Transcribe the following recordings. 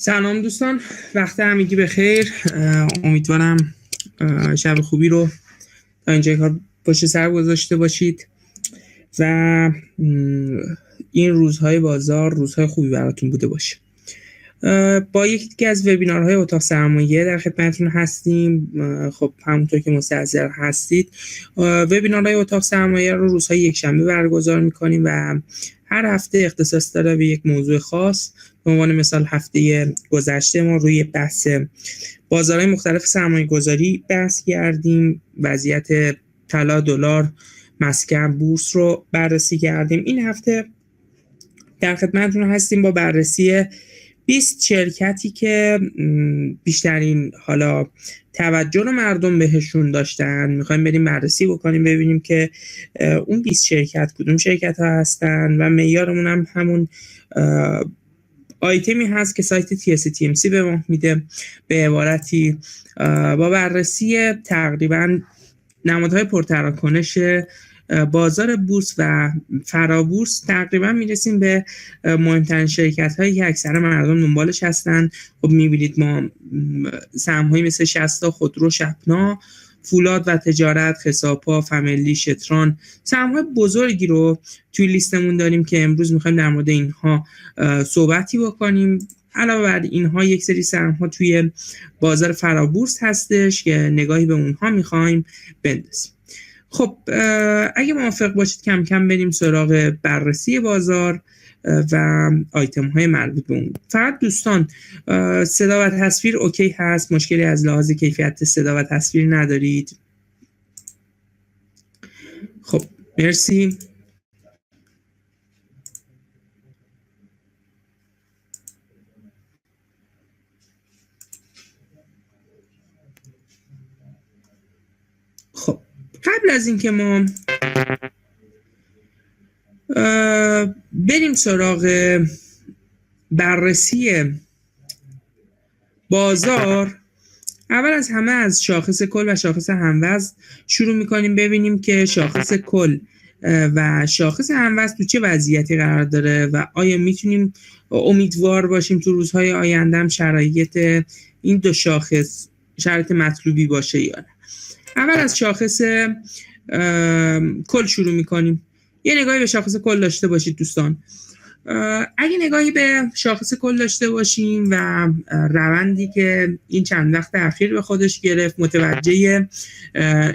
سلام دوستان، وقت همگی بخیر. امیدوارم شب خوبی رو تا اینجای کار پشت سر گذاشته باشید و این روزهای بازار روزهای خوبی براتون بوده باشه. با یکی دیگه از وبینارهای اتاق سرمایه در خدمتتون هستیم. خب همونطور که مستحضر هستید، وبینارهای اتاق سرمایه رو روزهای یکشنبه برگزار می‌کنیم و هر هفته اختصاص داره به یک موضوع خاص. به عنوان مثال هفته گذشته ما روی بحث بازارهای مختلف سرمایه‌گذاری بحث کردیم، وضعیت طلا، دلار، مسکن، بورس رو بررسی کردیم. این هفته در خدمتتون هستیم با بررسی 20 شرکتی که بیشترین حالا توجه رو مردم بهشون داشتن. میخوایم بریم بررسی بکنیم ببینیم که اون 20 شرکت کدوم شرکت ها هستن و معیارمون هم همون آیتمی هست که سایت TSTMC به ما میده. به عبارتی با بررسی تقریبا نمادهای پرتراکنش بازار بورس و فرابورس تقریبا میرسیم به مهمترین شرکت هایی که اکثر مردم دنبالش هستن. خب میبینید ما سهم هایی مثل شستا، خودرو، شپنا، فولاد و تجارت، خساپا، فاملی، شتران، سهم های بزرگی رو توی لیستمون داریم که امروز میخوایم در مورد اینها صحبتی بکنیم. علاوه بر اینها یک سری سهم ها توی بازار فرابورس هستش که نگاهی به اونها میخوایم بندازیم. خب اگه موافق باشید کم کم بریم سراغ بررسی بازار و آیتم های مربوط به اون. فقط دوستان صدا و تصویر اوکی هست؟ مشکلی از لحاظ کیفیت صدا و تصویر ندارید؟ خب مرسی. خب قبل از اینکه ما بریم سراغ بررسی بازار، اول از همه از شاخص کل و شاخص هموزن شروع می‌کنیم ببینیم که شاخص کل و شاخص هموزن تو چه وضعیتی قرار داره و آیا میتونیم امیدوار باشیم تو روزهای آینده هم شرایط این دو شاخص شرایط مطلوبی باشه یا نه. اول از شاخص کل شروع می‌کنیم. یه نگاهی به شاخص کل داشته باشید دوستان. اگه نگاهی به شاخص کل داشته باشیم و روندی که این چند وقت اخیر به خودش گرفت، متوجه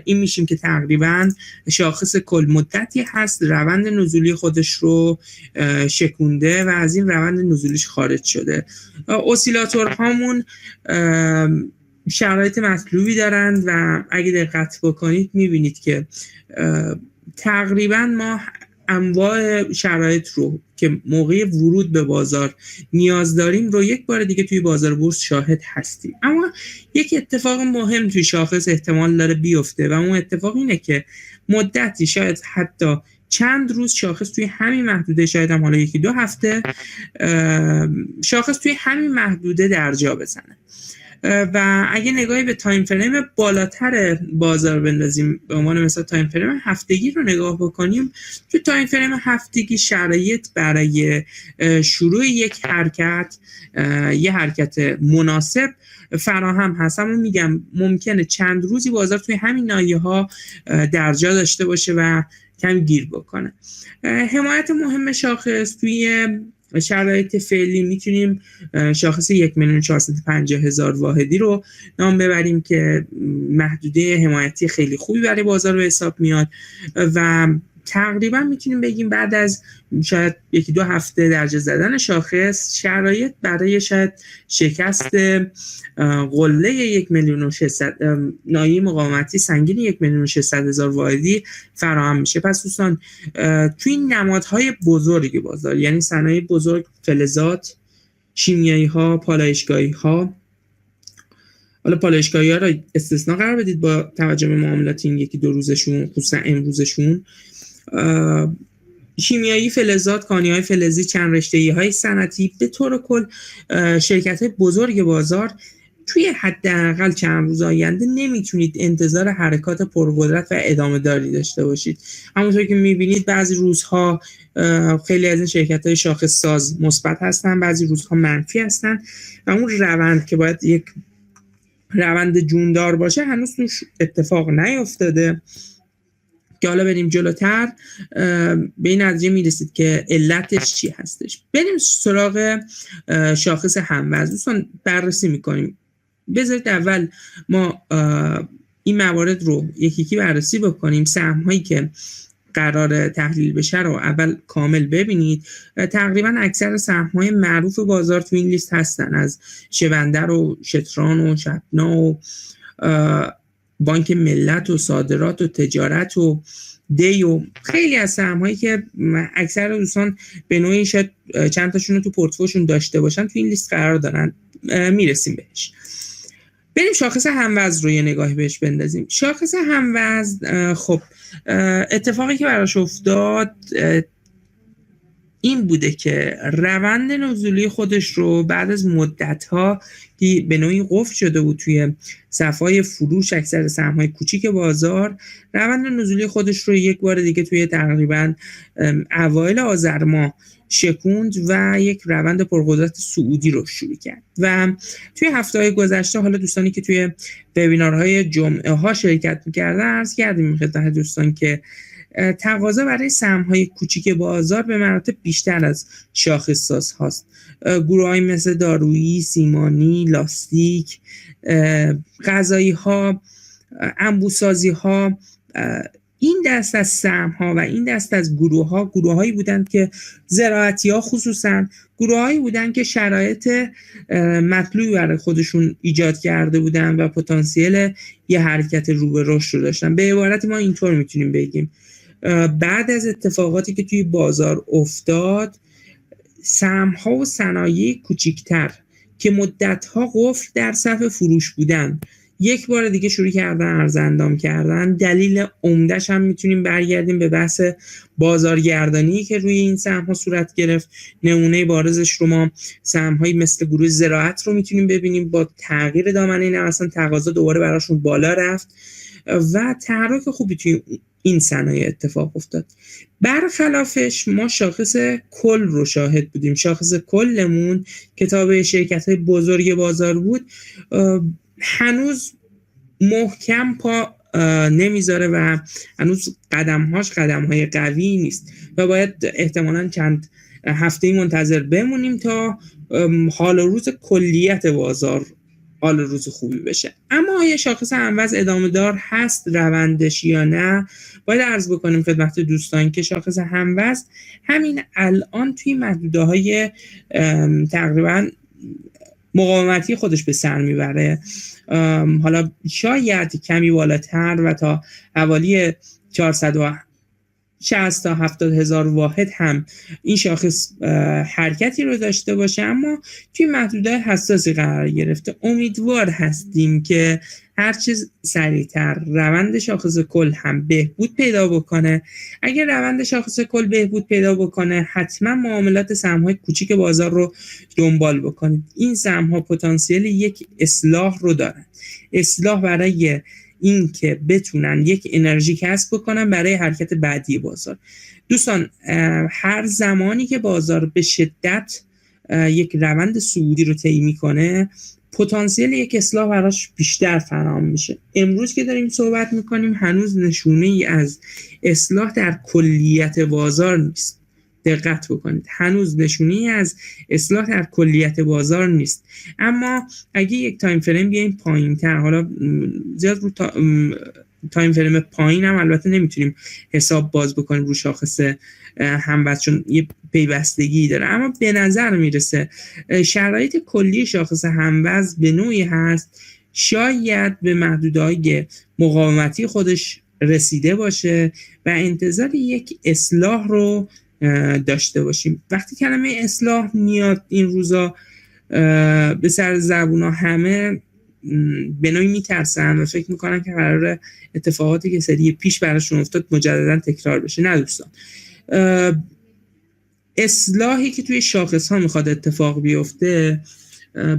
این میشیم که تقریبا شاخص کل مدتی هست روند نزولی خودش رو شکونده و از این روند نزولیش خارج شده. اسیلاتورهامون شرایط مطلوبی دارند و اگه دقت بکنید میبینید که تقریبا ما انواع شرایط رو که موقع ورود به بازار نیاز داریم رو یک بار دیگه توی بازار بورس شاهد هستیم. اما یک اتفاق مهم توی شاخص احتمال داره بیفته و اون اتفاق اینه که مدتی شاید حتی چند روز شاخص توی همین محدوده، شاید هم حالا یکی دو هفته شاخص توی همین محدوده درجا بزنه. و اگه نگاهی به تایم فریم بالاتر بازار بندازیم، به عنوان مثلا تایم فریم هفتگی رو نگاه بکنیم، تو تایم فریم هفتگی شرایط برای شروع یک حرکت، یه حرکت مناسب فراهم هست. اما میگم ممکنه چند روزی بازار توی همین ناحیه‌ها درجا داشته باشه و کم گیر بکنه. حمایت مهم شاخص توی شرایط فعلی میتونیم شاخص 1,450,000 واحدی رو نام ببریم که محدوده حمایتی خیلی خوبی برای بازار به حساب میاد و تقریبا میتونیم بگیم بعد از شاید یکی دو هفته درجه زدن شاخص شرایط برای شاید شکست قله 1,600,000 ناحیه مقاومتی سنگین 1,600,000 واحدی فراهم میشه. پس دوستان توی این نمادهای بزرگ بازار، یعنی صنایع بزرگ، فلزات، شیمیایی ها، پالایشگاهی ها، حالا پالایشگاهی ها را استثناء قرار بدید با توجه به معاملات این یکی دو روزشون، خصوصا امروزشون، شیمیایی، فلزات، کانیهای فلزی، چند رشته‌ای های صنعتی، به طور کل شرکت های بزرگ بازار توی حداقل چند روز آینده نمیتونید انتظار حرکات پرقدرت و ادامه داری داشته باشید. همونطور که میبینید بعضی روزها خیلی از این شرکت‌های شاخص ساز مثبت هستن، بعضی روزها منفی هستن و اون روند که باید یک روند جوندار باشه هنوز توش اتفاق نیفتاده که حالا بریم جلوتر به این نتیجه میرسید که علتش چی هستش. بریم سراغ شاخص هموزن. دوستان بررسی میکنیم. بذارید اول ما این موارد رو یکی یکی بررسی بکنیم. سهم هایی که قرار تحلیل بشه رو اول کامل ببینید. تقریبا اکثر سهم‌های معروف بازار تو این لیست هستن، از شوندر و شتران و شبنا و بانک ملت و صادرات و تجارت و دی و خیلی از سهم‌هایی که اکثر دوستان به نوعی شاید چند تاشون رو تو پورتفولیوشون داشته باشن تو این لیست قرار دارن. میرسیم بهش. بریم شاخص هموزن رو یه نگاهی بهش بندازیم. شاخص هموزن خب اتفاقی که براش افتاد این بوده که روند نزولی خودش رو بعد از مدت‌ها که به نوعی قفل شده بود توی صفحه‌های فروش اکثر سهم‌های کوچیک بازار، روند نزولی خودش رو یک بار دیگه توی تقریباً اوایل آذر ماه شکوند و یک روند پرقدرت صعودی رو شروع کرد و توی هفته‌های گذشته حالا دوستانی که توی وبینارهای جمعه ها شرکت می‌کردن عرض کردیم خدمت دوستان که تقاضا برای سهم‌های کوچیک بازار به مراتب بیشتر از شاخص ساز هاست. گروه‌های مثل دارویی، سیمانی، لاستیک، غذایی ها، انبوسازی ها، این دست از سهم‌ها و این دست از گروه‌هایی بودند که زراعتی‌ها خصوصاً گروه‌هایی بودند که شرایط مطلوبی برای خودشون ایجاد کرده بودند و پتانسیل یه حرکت رو به رشد رو داشتن. به عبارتی ما اینطور میتونیم بگیم بعد از اتفاقاتی که توی بازار افتاد، سهم‌ها و صنایع کوچکتر که مدت‌ها قفل در صف فروش بودن یک بار دیگه شروع کردن ارزاندام کردن. دلیل عمده‌ش هم میتونیم برگردیم به بحث بازارگردانی که روی این سهم‌ها صورت گرفت. نمونه بارزش رو ما سهم‌هایی مثل گروه زراعت رو میتونیم ببینیم. با تغییر دامنه نوسان تقاضا دوباره براشون بالا رفت و تحرک خوبی توی این صنایع اتفاق افتاد. برخلافش ما شاخص کل رو شاهد بودیم. شاخص کلمون که تابع شرکت‌های بزرگ بازار بود هنوز محکم پا نمیذاره و هنوز قدم‌های قوی نیست و باید احتمالاً چند هفته‌ای منتظر بمونیم تا حال و روز کلیت بازار حال روز خوبی بشه. اما آیا شاخص هموزن ادامه دار هست روندش یا نه؟ باید عرض بکنیم خدمت دوستان که شاخص هموزن همین الان توی محدوده‌های تقریباً مقاومتی خودش به سر میبره. حالا شاید کمی بالاتر و تا حوالی 460 تا 70 هزار واحد هم این شاخص حرکتی رو داشته باشه، اما توی محدوده حساسی قرار گرفته. امیدوار هستیم که هرچه سریعتر روند شاخص کل هم بهبود پیدا بکنه. اگر روند شاخص کل بهبود پیدا بکنه حتما معاملات سهم‌های کوچیک بازار رو دنبال بکنید. این سهم‌ها پتانسیل یک اصلاح رو دارن. اصلاح برای این که بتونن یک انرژی کسب بکنن برای حرکت بعدی بازار. دوستان هر زمانی که بازار به شدت یک روند صعودی رو طی میکنه پتانسیل یک اصلاح براش بیشتر فراهم میشه. امروز که داریم صحبت میکنیم هنوز نشونه ای از اصلاح در کلیت بازار نیست. دقت بکنید، هنوز نشونه‌ای از اصلاح در کلیت بازار نیست. اما اگه یک تایم فریم بیایم پایین‌تر، حالا زیاد رو تایم فریم پایین هم البته نمیتونیم حساب باز بکنیم رو شاخص هموزن چون یه پیوستگی داره، اما به نظر میرسه شرایط کلی شاخص هموزن به نوعی هست شاید به محدوده‌های مقاومتی خودش رسیده باشه و انتظار یک اصلاح رو داشته باشیم. وقتی کلمه اصلاح میاد این روزا به سر زبونا همه به نوعی میترسن و فکر میکنن که قراره اتفاقاتی که سری پیش براشون افتاد مجددا تکرار بشه. نه دوستان، اصلاحی که توی شاخص ها میخواد اتفاق بیفته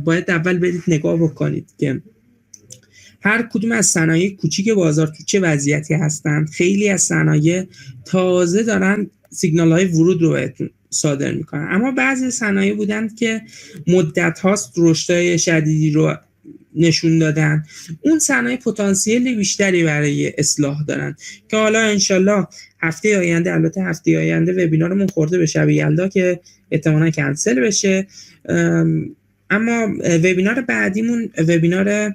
باید اول برید نگاه بکنید که هر کدوم از صنایع کوچیک بازار تو چه وضعیتی هستند. خیلی از صنایع تازه دارن سیگنال‌های ورود رو بهتون صادر میکنن، اما بعضی صنایع بودند که مدت هاست رشدهای شدیدی رو نشون دادن. اون صنایع پتانسیل بیشتری برای اصلاح دارن که حالا انشالله هفته آینده وبینارمون خورده به شب یلدا که احتمالاً کنسل بشه، اما وبینار بعدیمون وبینار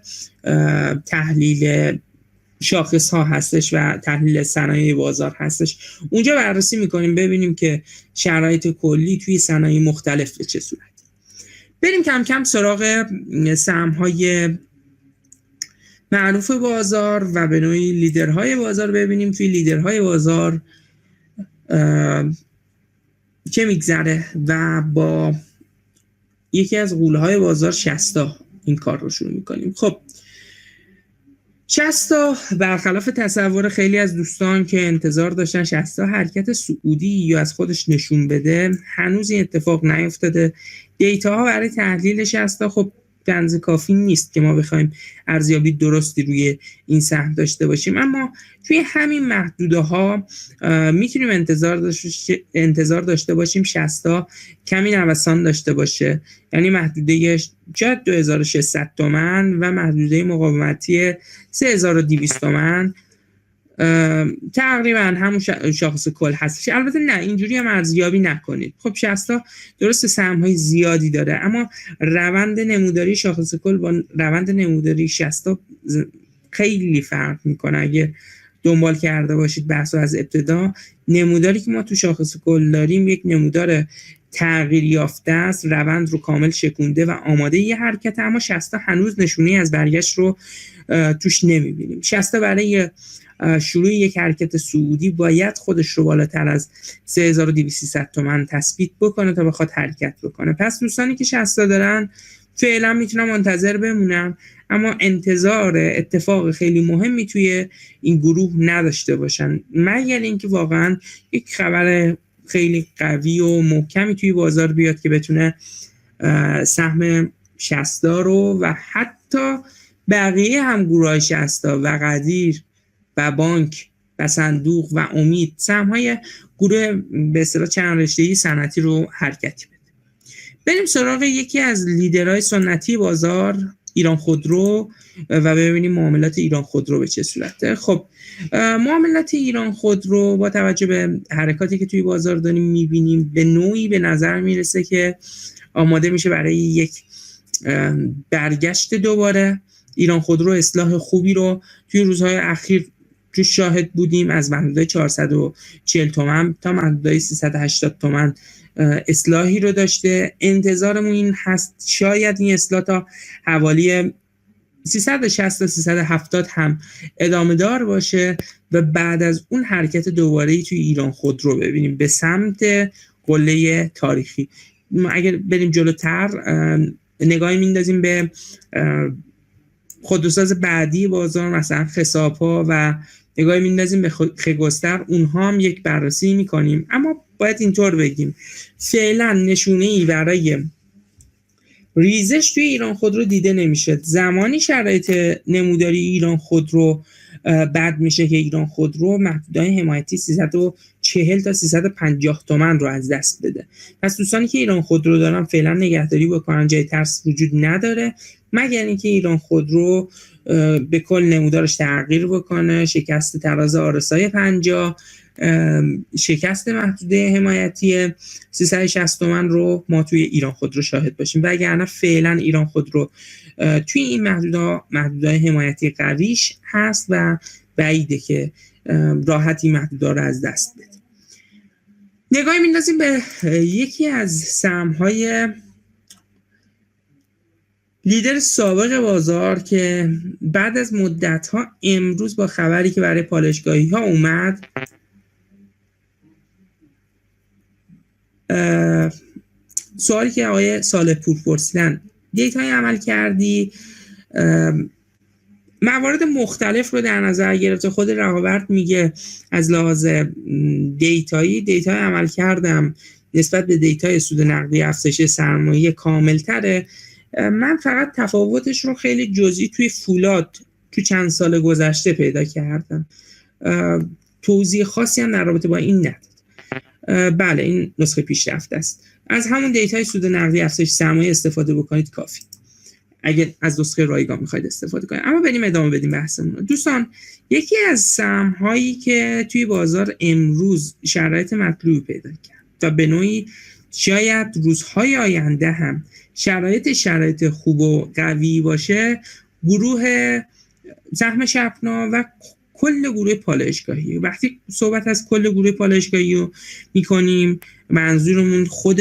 تحلیل شاخص ها هستش و تحلیل صنایع بازار هستش. اونجا بررسی میکنیم ببینیم که شرایط کلی توی صنایع مختلف به چه صورت. بریم کم کم سراغ سهم‌های معروف بازار و به نوعی لیدرهای بازار. ببینیم توی لیدرهای بازار چه میگذره و با یکی از غول‌های بازار 60 این کار رو شروع میکنیم. خب 60 برخلاف تصور خیلی از دوستان که انتظار داشتن 60 حرکت صعودی یا از خودش نشون بده، هنوز این اتفاق نیفتاده. دیتاها برای تحلیل 60 خب بنز کافی نیست که ما بخوایم ارزیابی درستی روی این سهم داشته باشیم، اما توی همین محدوده ها میتونیم انتظار داشته باشیم 60 کمی نوسان داشته باشه، یعنی محدوده جد 2600 تومان و محدوده مقاومتی 3200 تومان تقریبا همون شاخص کل هستش. البته نه اینجوری هم ارزیابی نکنید. خب 60 درست سهم‌های زیادی داره، اما روند نموداری شاخص کل با روند نموداری 60 خیلی فرق میکنه. اگه دنبال کرده باشید بحثو از ابتدا، نموداری که ما تو شاخص کل داریم یک نمودار تغییر یافته است، روند رو کامل شکونده و آماده یه حرکت، اما 60 هنوز نشونه از برگشت رو توش نمیبینیم. 60 برای شروع یک حرکت صعودی باید خودش رو بالاتر از 3200 تومان تثبیت بکنه تا بخواد حرکت بکنه. پس دوستانی که 60 دارن فعلا میتونم منتظر بمونم، اما انتظار اتفاق خیلی مهمی توی این گروه نداشته باشن، مگر اینکه واقعا یک خبر خیلی قوی و محکمی توی بازار بیاد که بتونه سهم 60 رو و حتی بقیه هم گروه 60 و قدیر و بانک و صندوق و امید، سهم‌های گروه به اصطلاح چند رشته‌ای صنعتی رو حرکتی بده. بریم سراغ یکی از لیدرهای سنتی بازار، ایران خودرو، و ببینیم معاملات ایران خودرو به چه صورته. خب معاملات ایران خودرو با توجه به حرکاتی که توی بازار داریم می‌بینیم به نوعی به نظر میرسه که آماده میشه برای یک برگشت دوباره. ایران خودرو اصلاح خوبی رو توی روزهای اخیر تو شاهد بودیم، از محدوده 440 تومان تا محدوده 380 تومان اصلاحی رو داشته. انتظارمون این هست شاید این اصلاح تا حوالی 360 تا 370 هم ادامه دار باشه و بعد از اون حرکت دوباره‌ای توی ایران خودرو ببینیم به سمت قله تاریخی. اگر بریم جلوتر نگاهی میندازیم به خودروساز بعدی بازار، مثلا خساب‌ها، و نگاهی میندازیم به خگستر، اونها هم یک بررسی میکنیم. اما باید اینطور بگیم فعلا نشونه‌ای برای ریزش توی ایران خودرو دیده نمیشه. زمانی شرایط نموداری ایران خودرو بد میشه که ایران خودرو محدودهای حمایتی 340 تا 350 تومان رو از دست بده. پس دوستانی که ایران خودرو دارن فعلا نگهداری بکنن، جای ترس وجود نداره، مگر اینکه ایران خودرو به کل نمودارش تغییر بکنه، شکست تراز RSI 50، شکست محدوده حمایتی 360 تومان رو ما توی ایران خودرو شاهد باشیم، وگرنه فعلا ایران خودرو توی این محدودهای حمایتی قویش هست و بعیده که راحت این محدوده رو از دست بده. نگاهی میندازیم به یکی از سهم‌های لیدر سابق بازار که بعد از مدت‌ها امروز با خبری که برای پالایشگاهی‌ها اومد سوالی که آقای صالح پور پرسیدن، دیتای عمل کردی، موارد مختلف رو در نظر گرفته. خود رهاورد میگه از لحاظ دیتای عمل کردم نسبت به دیتای سود نقدی افزایش سرمایه کامل‌تره، من فقط تفاوتش رو خیلی جزئی توی فولاد تو چند سال گذشته پیدا کردم. توضیح خاصی هم در رابطه با این نداد. بله این نسخه پیشرفته است. از همون دیتای سود نقدی افزایش سرمایه استفاده بکنید کافی، اگه از نسخه رایگان میخواید استفاده کنید. اما بریم ادامه بدیم بحثمون. دوستان، یکی از سهم‌هایی که توی بازار امروز شرایط مطلوبی پیدا کرد و به نوعی شاید روزهای آینده هم شرایط خوب و قوی باشه، گروه سهم شپنا و کل گروه پالایشگاهی. وقتی صحبت از کل گروه پالایشگاهی رو میکنیم، منظورمون خود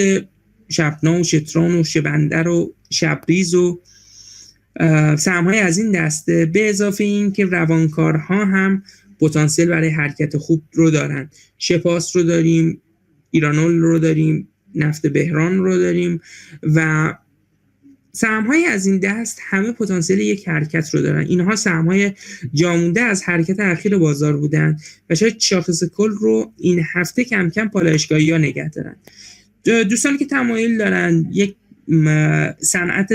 شپنا و شتران و شبندر و شبریز و سهم‌های از این دسته، به اضافه این که روانکارها هم پتانسیل برای حرکت خوب رو دارن. شپاس رو داریم، ایرانول رو داریم، نفت بهران رو داریم و سهم‌های از این دست همه پتانسیل یک حرکت رو دارن. اینها سهم‌های جامونده از حرکت اخیر بازار بودن و شاید شاخص کل رو این هفته کم کم پالایشگاهی‌ها نگه دارن. دوستانی که تمایل دارن یک صنعت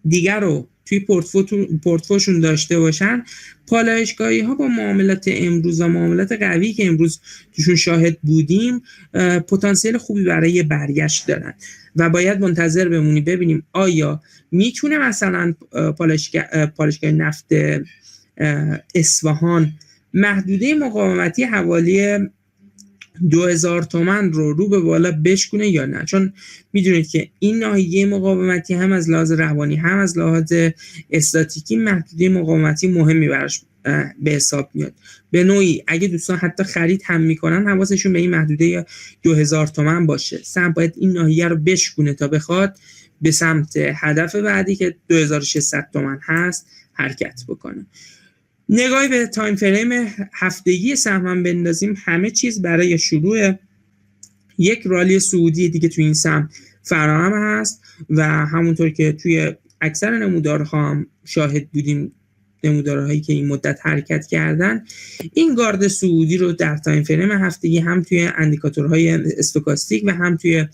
دیگر رو توی پورتفولیوشون داشته باشن، پالایشگاهی‌ها با معاملات امروز و معاملات قوی که امروز توشون شاهد بودیم پتانسیل خوبی برای برگشت دارن و باید منتظر بمونیم ببینیم آیا میتونه مثلا پالایشگاه نفت اصفهان محدوده مقاومتی حوالی 2000 تومان رو به بالا بشکنه یا نه. چون میدونید که این ناحیه مقاومتی هم از لحاظ روانی هم از لحاظ استاتیکی محدوده مقاومتی مهمی براش به حساب میاد. به نوعی اگه دوستان حتی خرید هم میکنن حواسشون به این محدوده 2000 تومان باشه. سهم باید این ناحیه رو بشکنه تا بخواد به سمت هدف بعدی که 2600 تومان هست حرکت بکنه. نگاهی به تایم فریم هفتگی سهم بندازیم، همه چیز برای شروع یک رالی صعودی دیگه توی این سهم فراهم هست و همونطور که توی اکثر نمودارها هم شاهد بودیم، نمودارهایی که این مدت حرکت کردن، این گارد صعودی رو در تایم فریم هفتگی هم توی اندیکاتورهای استوکاستیک و هم توی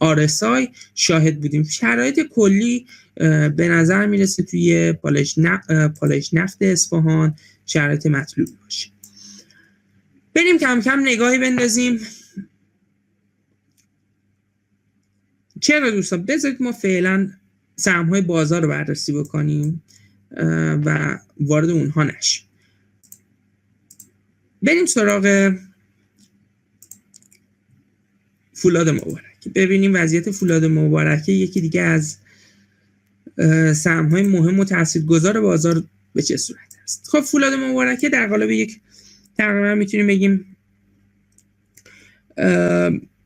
RSI شاهد بودیم. شرایط کلی به نظر میرسه توی پالایش نفت اصفهان شرایط مطلوبی باشه. بریم کم کم نگاهی بندازیم. چرا دوستان؟ بذارید ما فعلا سهم‌های بازار رو بررسی بکنیم و وارد اونها نشیم. بریم سراغ فولاد مبارک. ببینیم وضعیت فولاد مبارکه یکی دیگه از سهم‌های مهم و تاثیرگذار بازار به چه صورت است. خب فولاد مبارکه در قالب یک تقریبا میتونیم بگیم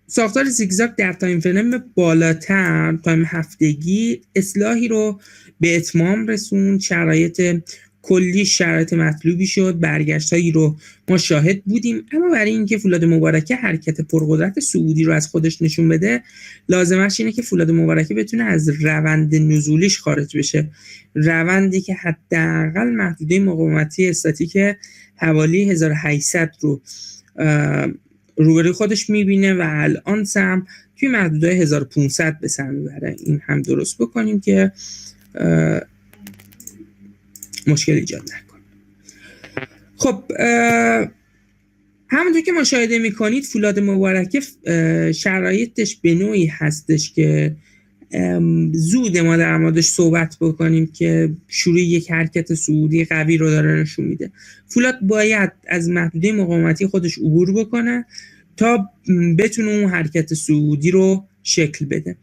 ساختار زیگزاگ در تایم فریم بالاتر، تایم هفتگی اصلاحی رو به اتمام رسوند. شرایط کلی شرایط مطلوبی شد، برگشتایی رو ما شاهد بودیم. اما برای اینکه فولاد مبارکه حرکت پرقدرت صعودی رو از خودش نشون بده، لازمش اینه که فولاد مبارکه بتونه از روند نزولیش خارج بشه، روندی که حداقل محدوده مقاومتی استاتیک حوالی 1800 رو روبروی خودش میبینه و الان سهم توی محدوده 1500 به سر میبره. این هم درست بکنیم که مشکل ایجاد نکنه. خب همونطور که مشاهده میکنید فولاد مبارکه شرایطش به نوعی هستش که زود ما در موردش صحبت بکنیم که شروع یک حرکت صعودی قوی رو داره نشون میده. فولاد باید از محدوده مقاومتی خودش عبور بکنه تا بتونه اون حرکت صعودی رو شکل بده.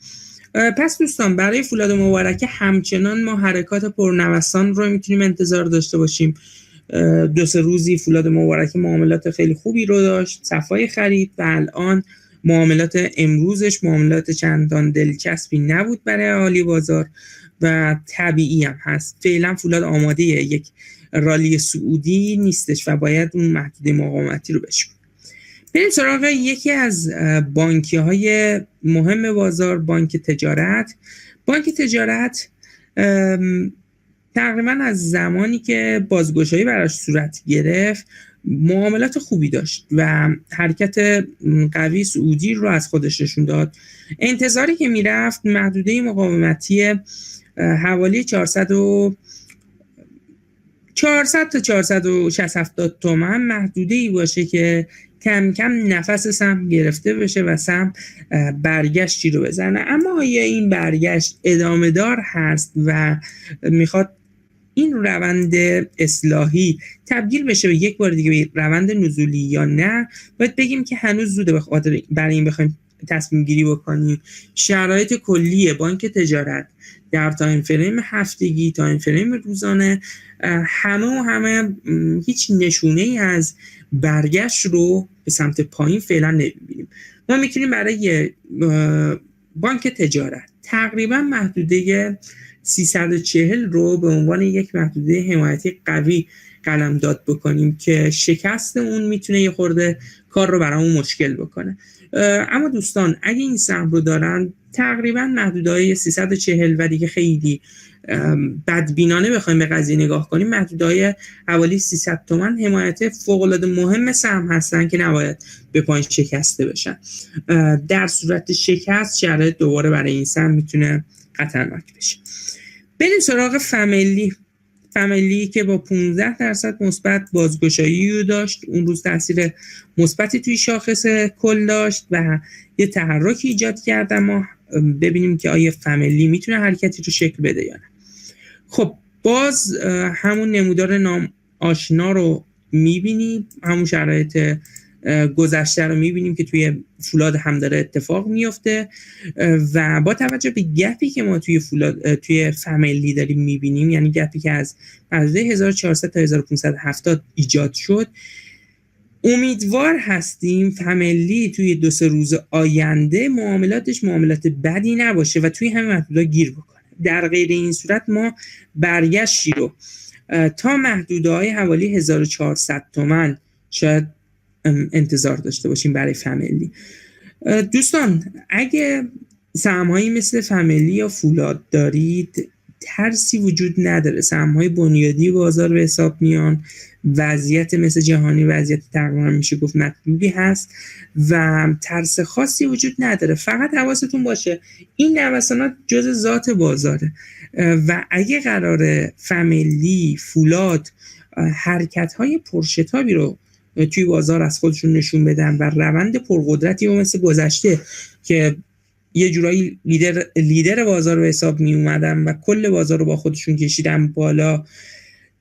پس دوستان برای فولاد مبارکه همچنان ما حرکات پرنوسان رو میتونیم انتظار داشته باشیم. 2-3 روزی فولاد مبارکه معاملات خیلی خوبی رو داشت، صفای خرید و الان معاملات امروزش معاملات چندان دلچسبی نبود برای اهالی بازار و طبیعی هم هست. فعلا فولاد آماده یک رالی صعودی نیستش و باید اون محدوده مقاومتی رو بشکنه. بریم سراغ یکی از بانکی‌های مهم بازار، بانک تجارت. بانک تجارت تقریبا از زمانی که بازگشایی براش صورت گرفت معاملات خوبی داشت و حرکت قوی صعودی رو از خودش نشون داد. انتظاری که میرفت محدوده مقاومتی حوالی 400 تا 460 تومن محدوده‌ای باشه که کم کم نفس سهم گرفته بشه و سهم برگشتی رو بزنه. اما آیا این برگشت ادامه دار هست و میخواد این روند اصلاحی تبدیل بشه به یک بار دیگه به روند نزولی یا نه؟ باید بگیم که هنوز زوده برای این بخوایم تصمیم گیری بکنیم. شرایط کلی بانک تجارت در تایم فریم هفتگی، تایم فریم روزانه، همه هیچ نشونه ای از برگشت رو به سمت پایین فعلا نمیبینیم. ما میتونیم برای بانک تجارت تقریبا محدوده 340 رو به عنوان یک محدوده حمایتی قوی قلمداد بکنیم که شکست اون میتونه یه خورده کار رو برامون مشکل بکنه. اما دوستان اگه این سهم رو دارن تقریبا محدودهای 340 و دیگه خیلی بدبینانه بخوایم به قضیه نگاه کنیم، محدودهای حوالی 300 تومن حمایت فوق‌العاده مهم سهم هستن که نباید به پایین شکسته بشن. در صورت شکست شرایط دوباره برای این سهم میتونه خطرناک بشه. بریم سراغ فامیلی که با 15% مثبت بازگشایی رو داشت. اون روز تاثیر مثبتی توی شاخص کل داشت و یه تحرکی ایجاد کرد. اما ببینیم که آیا فامیلی میتونه حرکتی رو شکل بده یا نه. خب باز همون نمودار نام آشنا رو میبینیم، همون شرایط گذشته رو میبینیم که توی فولاد هم داره اتفاق میفته و با توجه به گپی که ما توی فامیلی داریم میبینیم، یعنی گپی که از محدوده 1400 تا 1570 ایجاد شد، امیدوار هستیم فامیلی توی 2-3 روز آینده معاملاتش معاملات بدی نباشه و توی همین محدوده گیر بکنه. در غیر این صورت ما برگشتی رو تا محدوده‌های حوالی 1400 تومن شاید انتظار داشته باشیم برای فامیلی. دوستان اگه سهم‌هایی مثل فامیلی یا فولاد دارید ترسی وجود نداره، سهم‌های بنیادی بازار به حساب میان، وضعیت مثل جهانی وضعیت تقریبا میشه گفت مطلوبی هست و ترس خاصی وجود نداره. فقط حواستون باشه این نوسانات جز ذات بازاره و اگه قراره فامیلی فولاد حرکت‌های پرشتابی رو توی بازار از خودشون نشون بدن و روند پرقدرتی و مثل گذشته که یه جورایی لیدر بازار به حساب می اومدن و کل بازار رو با خودشون کشیدن بالا،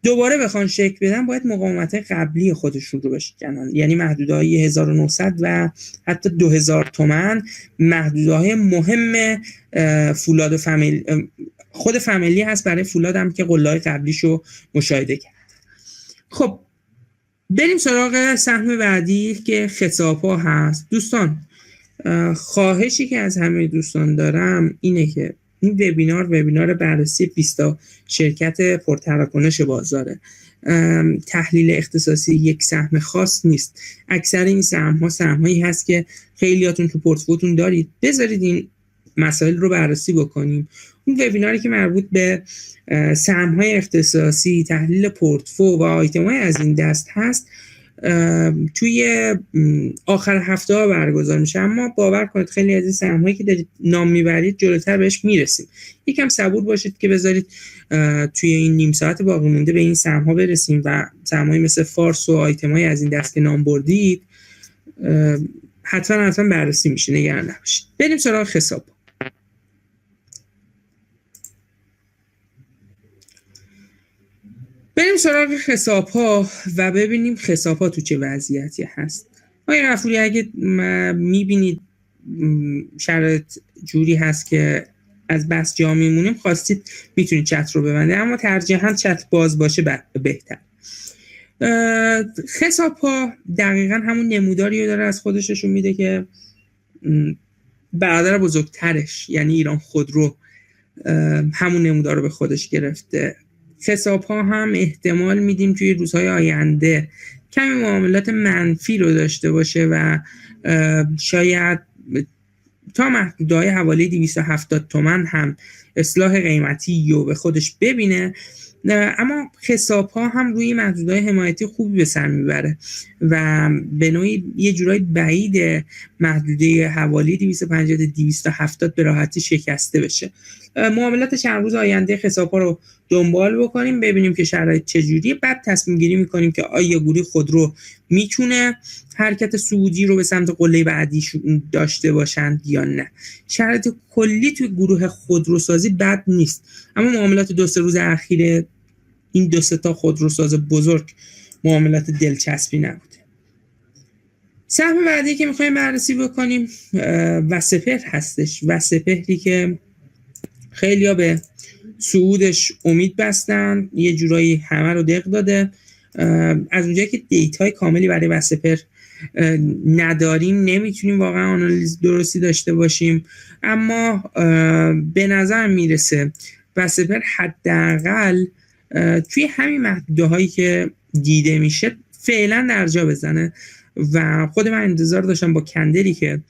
دوباره بخوان شکل بدن باید مقاومت قبلی خودشون رو بشکنن. یعنی محدودهای 1900 و حتی 2000 تومن محدودهای مهم فولاد و فامیلی، خود فامیلی هست برای فولاد هم که قله‌های قبلیشو مشاهده کرد. خب بریم سراغ سهم بعدی که خساب‌ها هست. دوستان خواهشی که از همه دوستان دارم اینه که این وبینار بررسی 20 شرکت پرتراکنش بازاره. تحلیل اختصاصی یک سهم خاص نیست. اکثر این سهم‌ها سهم‌هایی هست که خیلیاتون تو پورتفولیوتون دارید. بذارید این مسائل رو بررسی بکنیم. اون وبیناری که مربوط به سهم‌های اختصاصی، تحلیل پورتفولیو و آیتم‌های از این دست هست توی آخر هفته ها برگزار میشه. اما باور کنید خیلی از این سهم‌هایی که دارید نام میبرید جلوتر بهش میرسیم. یکم صبور باشید که بذارید توی این نیم ساعت باقی مونده به این سهم‌ها برسیم و سهم‌هایی مثل فارس و آیتم‌های از این دست که نام بردید حتما بررسی میشه، نگران نباشید. بریم سراغ حساب. بریم سراغ حساب‌ها و ببینیم حساب‌ها تو چه وضعیتی هست. آقای غفوری اگه میبینید شرایط جوری هست که از بس جا میمونیم خواستید میتونید چت رو ببندید، اما ترجیحاً چت باز باشه بهتر. حساب‌ها دقیقاً همون نموداری رو داره از خودش نشون میده که برادر بزرگترش یعنی ایران خودرو همون نمودار رو به خودش گرفته. حساب‌ها هم احتمال میدیم توی روزهای آینده کمی معاملات منفی رو داشته باشه و شاید تا محدودهای حوالی 270 تومن هم اصلاح قیمتی رو به خودش ببینه اما حساب ها هم روی محدودهای حمایتی خوبی به سر میبره و به نوعی یه جورایی بعید محدوده حوالی 250 تا 270 به راحتی شکسته بشه. معاملات چند روز آینده حساب ها رو دنبال بکنیم، ببینیم که شرایط چجوریه، بعد تصمیم گیری میکنیم که آیا گروه خودرو میتونه حرکت صعودی رو به سمت قله بعدی داشته باشند یا نه. شرایط کلی توی گروه خودروسازی بد نیست، اما معاملات 2-3 روز اخیر این 2-3 تا خودروساز بزرگ معاملات دلچسبی نبوده. سهم بعدی که میخوایم بررسی بکنیم وسپهر هستش. وسپهری که خیلیا به صعودش امید بستن، یه جورایی همه رو دق داده. از اونجایی که دیتای کاملی برای وسپهر نداریم، نمیتونیم واقعا آنالیز درستی داشته باشیم، اما به نظر میرسه وسپهر حداقل توی همین محدوده هایی که دیده میشه فعلا در جا بزنه و خود من انتظار داشتم با کندلی که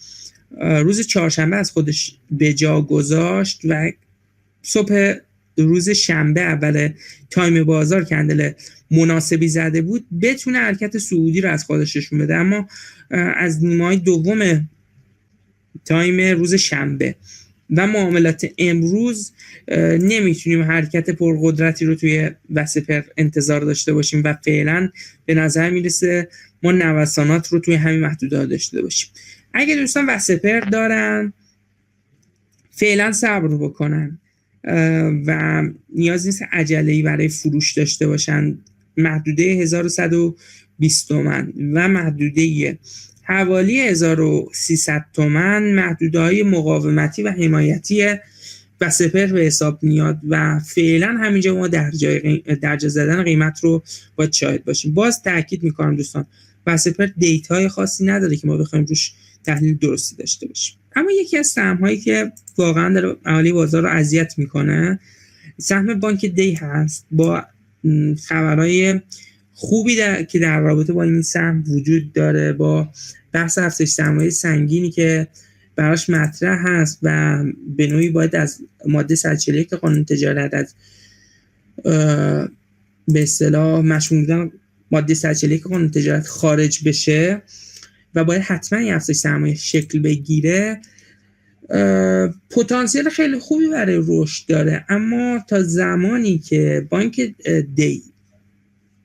روز چهارشنبه از خودش به جا گذاشت و صبح روز شنبه اول تایم بازار کندل مناسبی زده بود بتونه حرکت صعودی رو از خودش نشون بده، اما از نیمه‌های دوم تایم روز شنبه و معاملات امروز نمیتونیم حرکت پرقدرتی رو توی وسپهر انتظار داشته باشیم و فعلا به نظر میرسه ما نوسانات رو توی همین محدوده داشته باشیم. اگه دوستان وسپهر دارن فعلا صبر بکنن و نیاز نیست عجله‌ای برای فروش داشته باشن. محدوده 1120 تومن و محدوده حوالی 1300 تومن محدوده‌های مقاومتی و حمایتی وسپهر به حساب میاد و فعلا همینجا ما درجا زدن قیمت رو باید شاهد باشیم. باز تاکید میکنم دوستان وسپهر دیتای خاصی نداره که ما بخوایم روش تحلیل درستی داشته باشیم، اما یکی از سهم‌هایی که واقعا داره اهالی بازار رو اذیت میکنه سهم بانک دی هست، با خبرهای خوبی که در رابطه با این سهم وجود داره، با بحث افزایش سرمایه سنگینی که براش مطرح هست و به نوعی باید از ماده 141 قانون تجارت از به اصطلاح مشمول بودن ماده 141 قانون تجارت خارج بشه و باید حتما یه افزایش سرمایه شکل بگیره. پتانسیل خیلی خوبی برای رشد داره، اما تا زمانی که بانک دی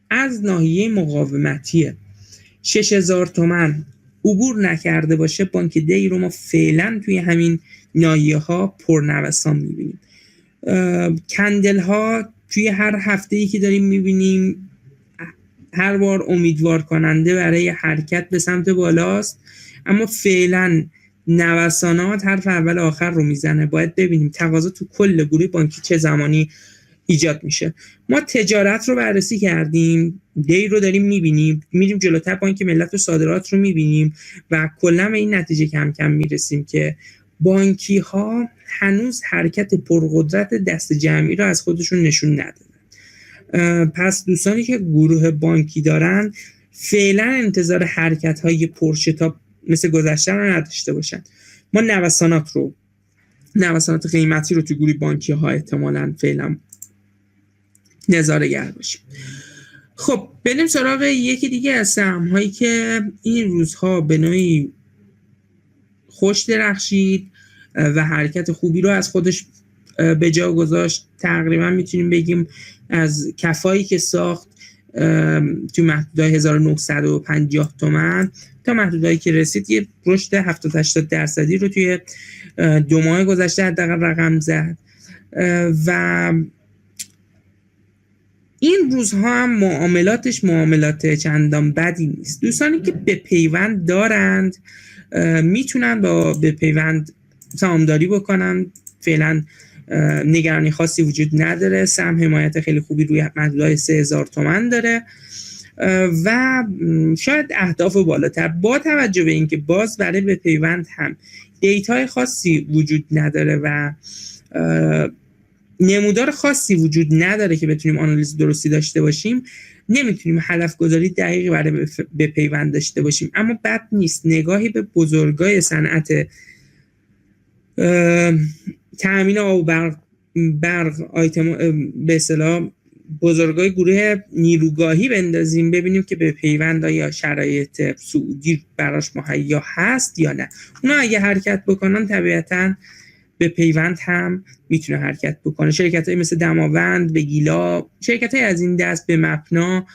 از ناحیه مقاومتی 6000 تومان عبور نکرده باشه، بانک دی رو ما فعلا توی همین ناحیه ها پرنوسان میبینیم. کندل ها توی هر هفته‌ای که داریم میبینیم هر بار امیدوار کننده برای حرکت به سمت بالاست، اما فعلا نوسانات حرف اول آخر رو میزنه. باید ببینیم تقاضا تو کل گروه بانکی چه زمانی ایجاد میشه. ما تجارت رو بررسی کردیم، دی رو داریم میبینیم، میریم جلوتر بانک ملت و صادرات رو میبینیم و کلا به این نتیجه کم کم میرسیم که بانکی ها هنوز حرکت پرقدرت دست جمعی رو از خودشون نشون ندادن. پس دوستانی که گروه بانکی دارن فعلا انتظار حرکت های پرشتاب مثل گذشته رو نداشته باشن. ما نوسانات قیمتی رو تو گروه بانکی ها احتمالاً فعلا نظاره‌گر باشیم. خب بریم سراغ یکی دیگه از سهم هایی که این روزها به نوعی خوش درخشید و حرکت خوبی رو از خودش به جا گذاشت. تقریبا میتونیم بگیم از کفایی که ساخت تو محدوده 1950 تومن تا محدودهایی که رسید یه رشد 70-80% رو توی 2 ماه گذشته حداقل رقم زد و این روزها هم معاملات چندان بدی نیست. دوستانی که به پیوند دارند میتونن با به پیوند سهامداری بکنن، فعلا نگرانی خاصی وجود نداره. سهم حمایت خیلی خوبی روی محدودهای 3000 تومان داره و شاید اهداف بالاتر، با توجه به اینکه باز برای به پیوند هم دیتای خاصی وجود نداره و نمودار خاصی وجود نداره که بتونیم آنالیز درستی داشته باشیم، نمیتونیم هدف گذاری دقیقی برای به پیوند داشته باشیم. اما بد نیست نگاهی به بزرگای صنعت تامین آب و برق آیتم به اصطلاح بزرگای گروه نیروگاهی بندازیم ببینیم که به پیوند یا شرایط سعودی براش مهیا هست یا نه. اونا اگه حرکت بکنن طبیعتاً به پیوند هم میتونه حرکت بکنه. شرکت‌های مثل دماوند، بگیلا، شرکت‌های از این دست، به مپنا،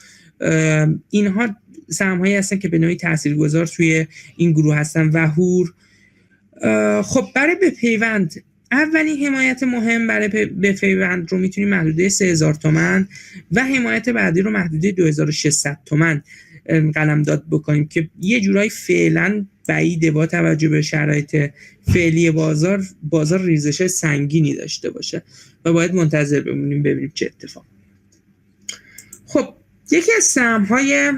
اینها سهم‌هایی هستن که به نوعی تاثیرگذار توی این گروه هستن. وهور. خب برای به پیوند اولین حمایت مهم برای به پیوند رو میتونیم محدوده 3000 تومان و حمایت بعدی رو محدوده 2600 تومان قلمداد بکنیم که یه جورایی فعلا بعیده با توجه به شرایط فعلی بازار ریزش سنگینی داشته باشه و باید منتظر بمونیم ببینیم چه اتفاق. خب یکی از سهم‌های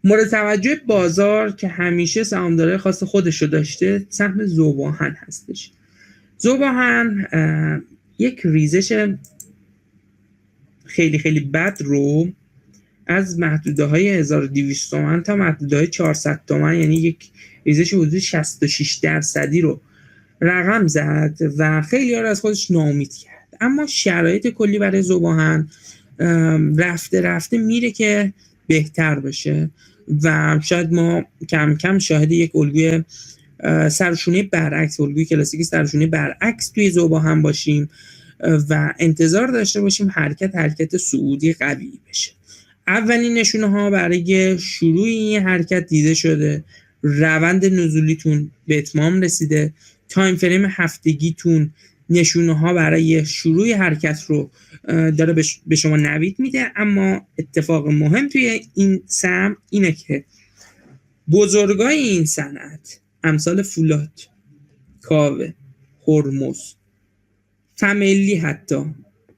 مورد توجه بازار که همیشه سهامدارای خاص خودش رو داشته سهم ذوب‌آهن هستش. ذوب‌آهن یک ریزش خیلی خیلی بد رو از محدوده‌های 1200 تومان تا محدوده‌های 400 تومان، یعنی یک ریزش حدود 66% رو رقم زد و خیلی ها رو از خودش ناامید کرد. اما شرایط کلی برای ذوب‌آهن رفته رفته میره که بهتر بشه و شاید ما کم کم شاهد یک الگوی سرشونه برعکس، الگوی کلاسیکی سرشونه برعکس توی ذوب‌آهن باشیم و انتظار داشته باشیم حرکت صعودی قوی بشه. اولین نشونه ها برای شروع این حرکت دیده شده. روند نزولیتون به اتمام رسیده. تایم فریم هفتگیتون نشونه ها برای شروع حرکت رو داره به شما نوید میده. اما اتفاق مهم توی این سهم اینه که بزرگای این صنعت امثال فولاد، کاوه، هرمز، تملی حتی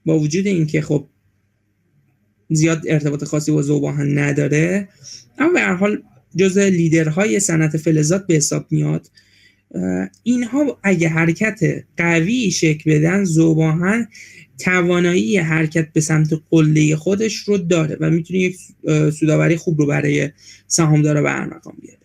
با وجود اینکه خب زیاد ارتباط خاصی با ذوب‌آهن نداره اما به هر حال جزء لیدرهای صنعت فلزات به حساب میاد. اینها اگه حرکت قوی شکل بدن ذوب‌آهن توانایی حرکت به سمت قله خودش رو داره و میتونه یک سودآوری خوب رو برای سهامدارا به ارمغان بیاره.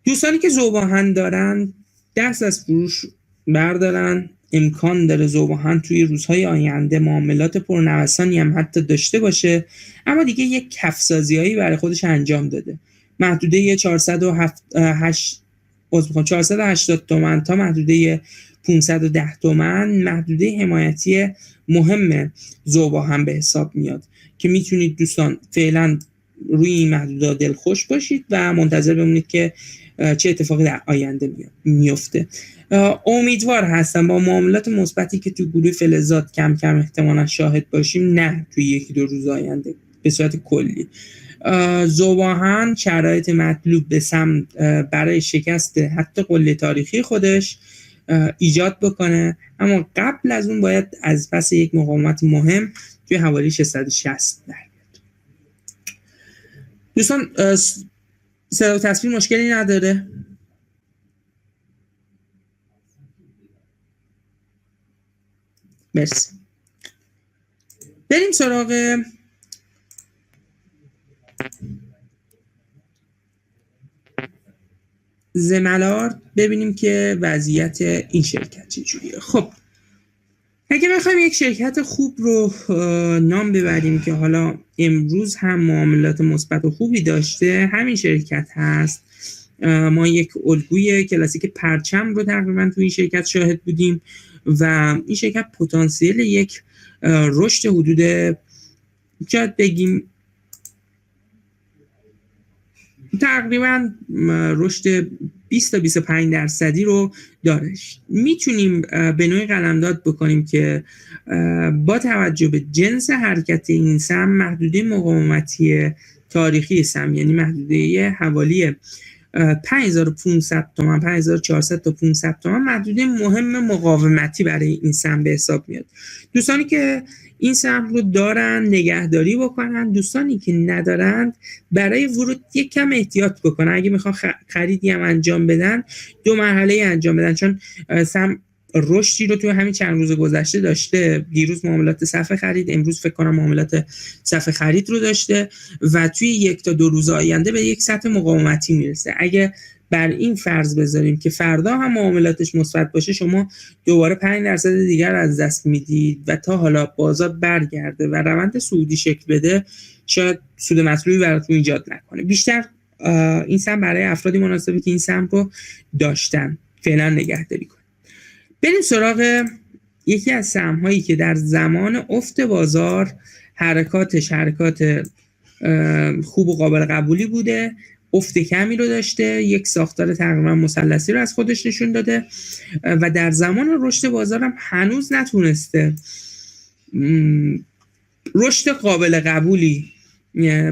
دوستانی که ذوب‌آهن دارن دست از فروش بردارن. امکان داره ذوب‌آهن توی روزهای آینده معاملات پرنوسانی هم حتی داشته باشه، اما دیگه یک کف‌سازی‌هایی برای خودش انجام داده. محدوده 480 تومان تا محدوده 510 تومان محدوده حمایتی مهم ذوب‌آهن به حساب میاد که میتونید دوستان فعلا روی این محدوده دلخوش باشید و منتظر بمونید که چه اتفاقی در آینده میفته. امیدوار هستم با معاملات مثبتی که تو گروه فلزات کم کم احتمالاً شاهد باشیم، نه توی یکی دو روز آینده، به صورت کلی ذوب‌آهن شرایط مطلوب به سمت برای شکست حتی قله تاریخی خودش ایجاد بکنه، اما قبل از اون باید از پس یک مقاومت مهم توی حوالی 660 در بیاد. دوستان صدا و تصویر مشکلی نداره؟ مرسی. بریم سراغ زملار ببینیم که وضعیت این شرکت چجوریه. خب اگه بخوایم یک شرکت خوب رو نام ببریم که حالا امروز هم معاملات مثبت و خوبی داشته، همین شرکت هست. ما یک الگوی کلاسیک پرچم رو تقریبا توی این شرکت شاهد بودیم و این شرکت پتانسیل یک رشد حدود شاید بگیم تقریبا رشد 20 تا 25% رو داره. میتونیم به نوعی قلمداد بکنیم که با توجه به جنس حرکت این سهم محدوده مقاومتی تاریخی سهم، یعنی محدوده حوالی 5500 تومان 5400 تا 500 تومان محدوده مهم مقاومتی برای این سهم به حساب میاد. دوستانی که این سهم رو دارن نگهداری بکنن، دوستانی که ندارند برای ورود یک کم احتیاط بکنن. اگه میخوان خریدی هم انجام بدن 2 مرحله انجام بدن، چون سهم رشدی رو توی همین چند روز گذشته داشته. دیروز معاملات صفحه خرید، امروز فکر کنم معاملات صفحه خرید رو داشته و توی 1 تا 2 روز آینده به یک سطح مقاومتی میرسه. اگه بر این فرض بذاریم که فردا هم معاملاتش مثبت باشه، شما دوباره 5% دیگر از دست میدید و تا حالا بازار برگرده و روند صعودی شکل بده، شاید سود مطلوبی براتون ایجاد نکنه. بیشتر این سهم برای افرادی مناسبه که این سهم رو داشتن، فعلا نگهداری کنید. بریم سراغ یکی از سهم‌هایی که در زمان افت بازار حرکات خوب و قابل قبولی بوده، افت کمی رو داشته، یک ساختار تقریبا مثلثی رو از خودش نشون داده و در زمان رشد بازار هم هنوز نتونسته رشد قابل قبولی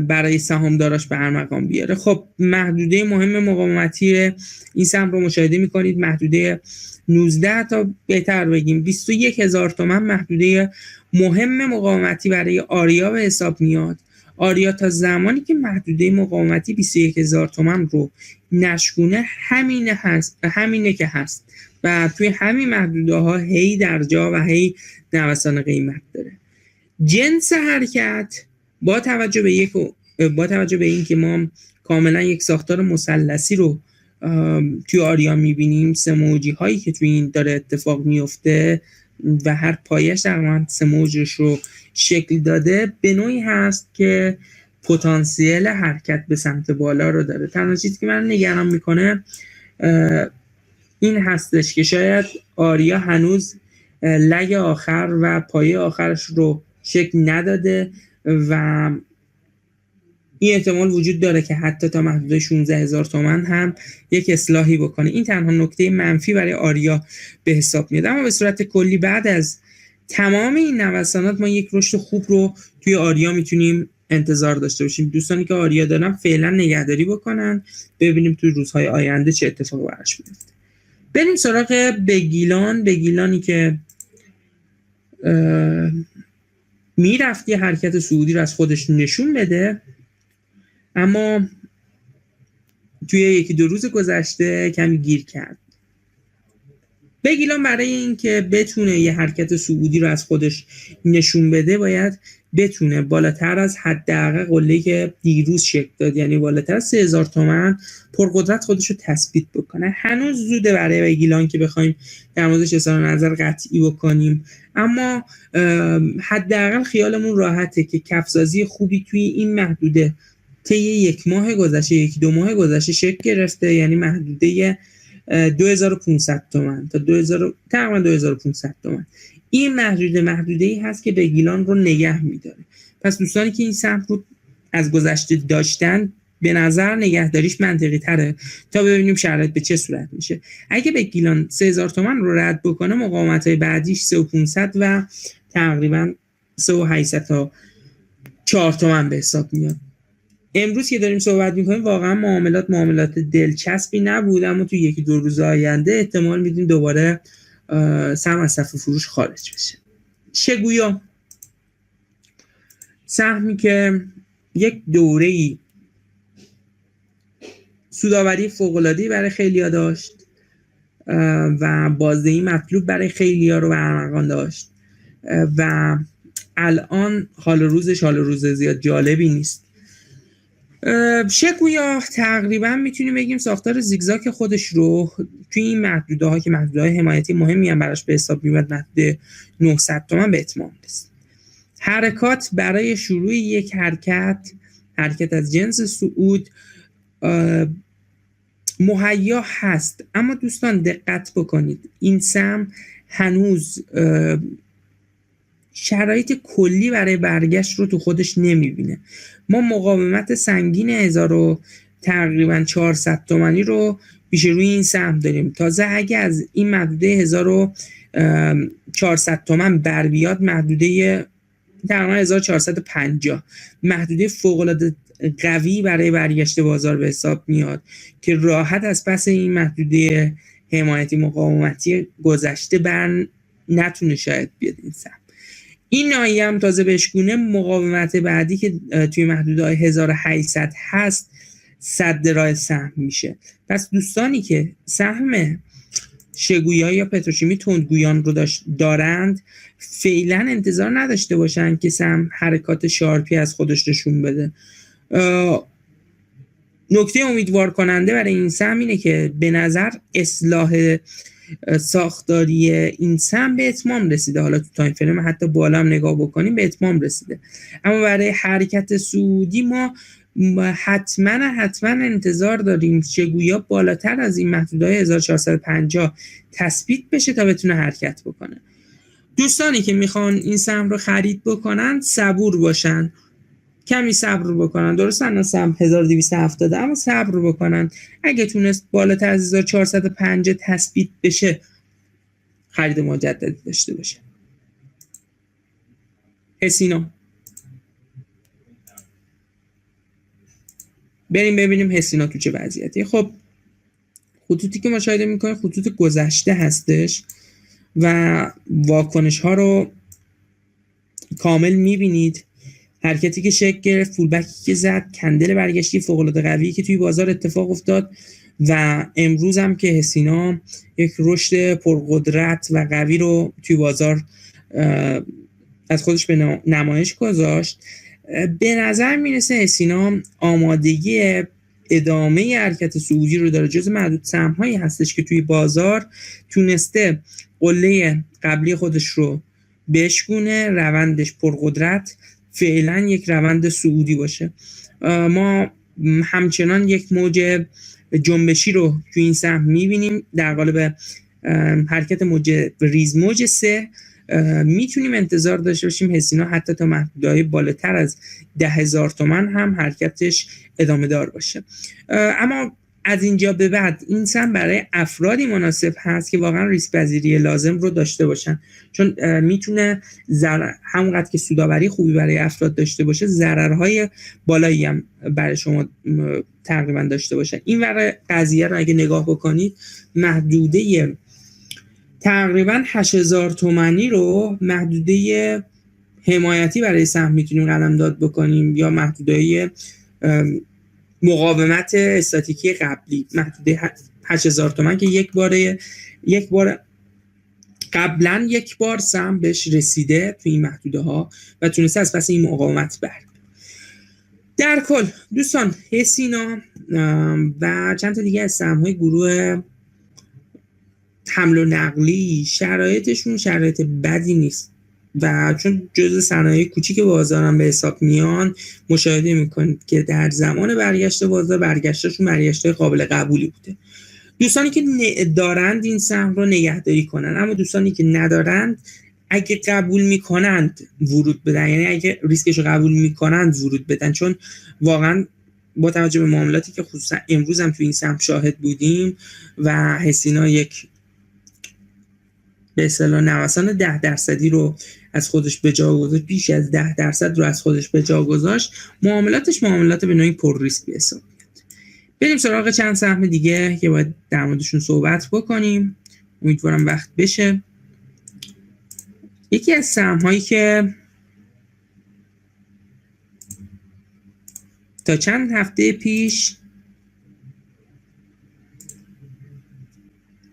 برای سهامداراش به هر مقام بیاره. خب محدوده مهم مقاومتی این سهم رو مشاهده می‌کنید، محدوده 19 تا بهتر بگیم 21,000 تومان محدوده مهم مقاومتی برای آریا به حساب میاد. آریا تا زمانی که محدوده مقاومتی 21,000 تومان رو نشکونه همینه که هست و توی همین محدوده ها هی در جا و هی نوسان قیمت داره. جنس حرکت با توجه به این که ما کاملا یک ساختار مثلثی رو توی آریا میبینیم، سه موجی هایی که توی این داره اتفاق میفته و هر پایش تقریبا سه موجش رو شکل داده، به نوعی هست که پتانسیل حرکت به سمت بالا رو داره. تنها چیزی که من نگران میکنه این هستش که شاید آریا هنوز لگ آخر و پایه آخرش رو شکل نداده و این احتمال وجود داره که حتی تا محدوده 16,000 تومان هم یک اصلاحی بکنه. این تنها نکته منفی برای آریا به حساب میاد. اما به صورت کلی بعد از تمام این نوسانات ما یک رشد خوب رو توی آریا میتونیم انتظار داشته باشیم. دوستانی که آریا دارن فعلا نگهداری بکنن، ببینیم توی روزهای آینده چه اتفاقی براش میفته. بریم سراغ بگیلانی که میرفت یه حرکت صعودی رو از خودش نشون بده، اما توی 1 2 روز گذشته کمی گیر کرد. بگیلان برای این که بتونه یه حرکت صعودی رو از خودش نشون بده باید بتونه بالاتر از حداقل قله‌ای که دیروز شکل داد، یعنی بالاتر از 3,000 تومان پرقدرت خودش رو تثبیت بکنه. هنوز زوده برای بگیلان که بخوایم در موردش اظهار نظر قطعی بکنیم، اما حداقل خیالمون راحته که کف‌سازی خوبی توی این محدوده طی 1 ماه گذشته 1 2 ماه گذشته شکل گرفته، یعنی محدوده 2500 تومان تا تقریبا 2500 تومان. این محدوده‌ای هست که بگیلان رو نگه می‌داره. پس دوستانی که این سهم رو از گذشته داشتن، به نظر نگهداریش منطقی تره تا ببینیم شرایط به چه صورت میشه. اگه بگیلان 3000 تومان رو رد بکنه، مقاومت‌های بعدیش 3500 و تقریبا 3800 تا 4 تومان به حساب میاد. امروز که داریم صحبت می‌کنیم واقعا معاملات دلچسبی نبود، اما تو 1 2 روز آینده احتمال میدیم دوباره سهم از صف فروش خارج بشه. شگویا سهمی که یک دوره‌ای سودآوری فوق‌العاده‌ای برای خیلی‌ها داشت و بازدهی مطلوب برای خیلی‌ها رو برمغان داشت و الان حال روز زیاد جالبی نیست. شگویا تقریبا میتونیم بگیم ساختار زیگزاگ خودش رو توی این محدوده‌ها که محدوده‌های حمایتی مهمی هم براش به حساب میاد، محدوده 900 تومان به اتمام رسید. حرکات برای شروع یک حرکت از جنس صعود مهیا هست، اما دوستان دقت بکنید این سهم هنوز شرایط کلی برای برگشت رو تو خودش نمیبینه. ما مقاومت سنگین تقریبا 400 تومانی رو پیش روی این سهم داریم. تازه اگه از این محدوده 1400 تومان بر بیاد، محدوده تقریبا 1450 محدوده فوق‌العاده قوی برای برگشت بازار به حساب میاد که راحت از پس این محدوده حمایتی مقاومتی گذشته نتونه شاید بیاد این سهم. این ناحیه هم تازه بشگونه مقاومت بعدی که توی محدوده‌های 1800 هست سد راه سهم میشه. پس دوستانی که سهم شگویی یا پتروشیمی تندگویان رو دارند فعلا انتظار نداشته باشن که سهم حرکات شارپی از خودش نشون بده. نکته امیدوار کننده برای این سهم اینه که به نظر اصلاح ساختاری این سهم به اتمام رسیده. حالا تو تایم فریم حتی بالا هم نگاه بکنیم به اتمام رسیده، اما برای حرکت صعودی ما حتما انتظار داریم شگویا بالاتر از این محدودهای 1450 تثبیت بشه تا بتونه حرکت بکنه. دوستانی که میخوان این سهم رو خرید بکنن صبور باشن، کمی صبر بکنن. درسته الان سهم 1270 اما صبر بکنن. اگه تونست بالاتر از 1450 تثبیت بشه خرید مجددی داشته باشه. هسینا، بریم ببینیم هسینا تو چه وضعیتی. خب خطوطی که مشاهده میکنید خطوط گذشته هستش و واکنش ها رو کامل میبینید. حرکتی که شکل گرفت، فولبکی که زد، کندل برگشتی فوق‌العاده قوی که توی بازار اتفاق افتاد و امروز هم که هسینا یک رشد پرقدرت و قوی رو توی بازار از خودش به نمایش گذاشت. به نظر میرسه هسینا آمادگی ادامه حرکت صعودی رو داره. جز معدود سهم‌هایی هستش که توی بازار تونسته قله قبلی خودش رو بشکونه، روندش پرقدرت فعلا یک روند صعودی باشه. ما همچنان یک موج جنبشی رو توی این سهم میبینیم در قالب حرکت موج ریز موج 3. میتونیم انتظار داشته باشیم هسینا حتی تا محدودهای بالاتر از 10,000 تومان هم حرکتش ادامه دار باشه. اما از اینجا به بعد این سهم برای افرادی مناسب هست که واقعا ریسک پذیری لازم رو داشته باشن، چون میتونه همونقدر که سودآوری خوبی برای افراد داشته باشه ضررهای بالایی هم برای شما تقریبا داشته باشه. این ور قضیه رو اگه نگاه بکنید محدوده تقریبا 8,000 تومانی رو محدوده حمایتی برای سهم میتونیم قلمداد بکنیم یا محدوده مقاومت استاتیکی قبلی. محدوده 8,000 تومان که یک بار قبلا یک بار سهم بهش رسیده تو این محدوده ها و تونسته از پس این مقاومت بر. در کل دوستان هسینا و چند تا دیگه از سهم‌های گروه حمل و نقلی شرایطشون شرایط بدی نیست و چون جزء صنایع کوچیک بازارم به حساب میان مشاهده میکنید که در زمان برگشت بازار برگشتشون برگشتای قابل قبولی بوده. دوستانی که دارند این سهم رو نگهداری کنن، اما دوستانی که ندارند اگه قبول میکنند ورود بدن، یعنی اگه ریسکش رو قبول میکنند ورود بدن، چون واقعا با توجه به معاملاتی که خصوصا امروز هم تو این سهم شاهد بودیم و هسینا یک به اصطلاح نوسان 10% رو از خودش به جا گذاشت، بیش از 10% رو از خودش به جا گذاشت، معاملات به نوعی پر ریسک به حساب میاد. بریم سراغ چند سهم دیگه که باید در موردشون صحبت بکنیم، امیدوارم وقت بشه. یکی از سهم‌هایی که تا چند هفته پیش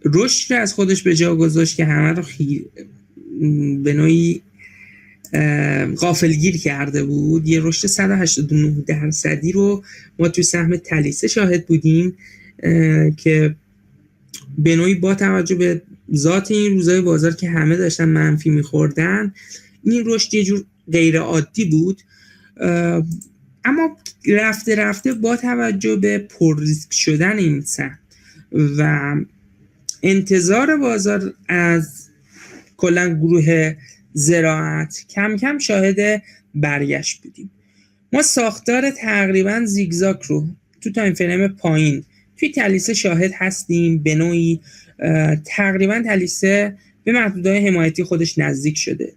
رشد رو از خودش به جا گذاشت که همه رو به نوعی غافلگیر کرده بود، یه رشد 189% رو ما توی سهم تلیسه شاهد بودیم که به نوعی با توجه به ذات این روزهای بازار که همه داشتن منفی می‌خوردن این رشد یه جور غیر عادی بود. اما رفته با توجه به پر ریسک شدن این سهم و انتظار بازار از کلا گروه زراعت کم کم شاهد برگشت بودیم. ما ساختار تقریبا زیگزاگ رو تو تایم فریم پایین توی تلیسه شاهد هستیم. به نوعی تقریبا تلیسه به محدودهای حمایتی خودش نزدیک شده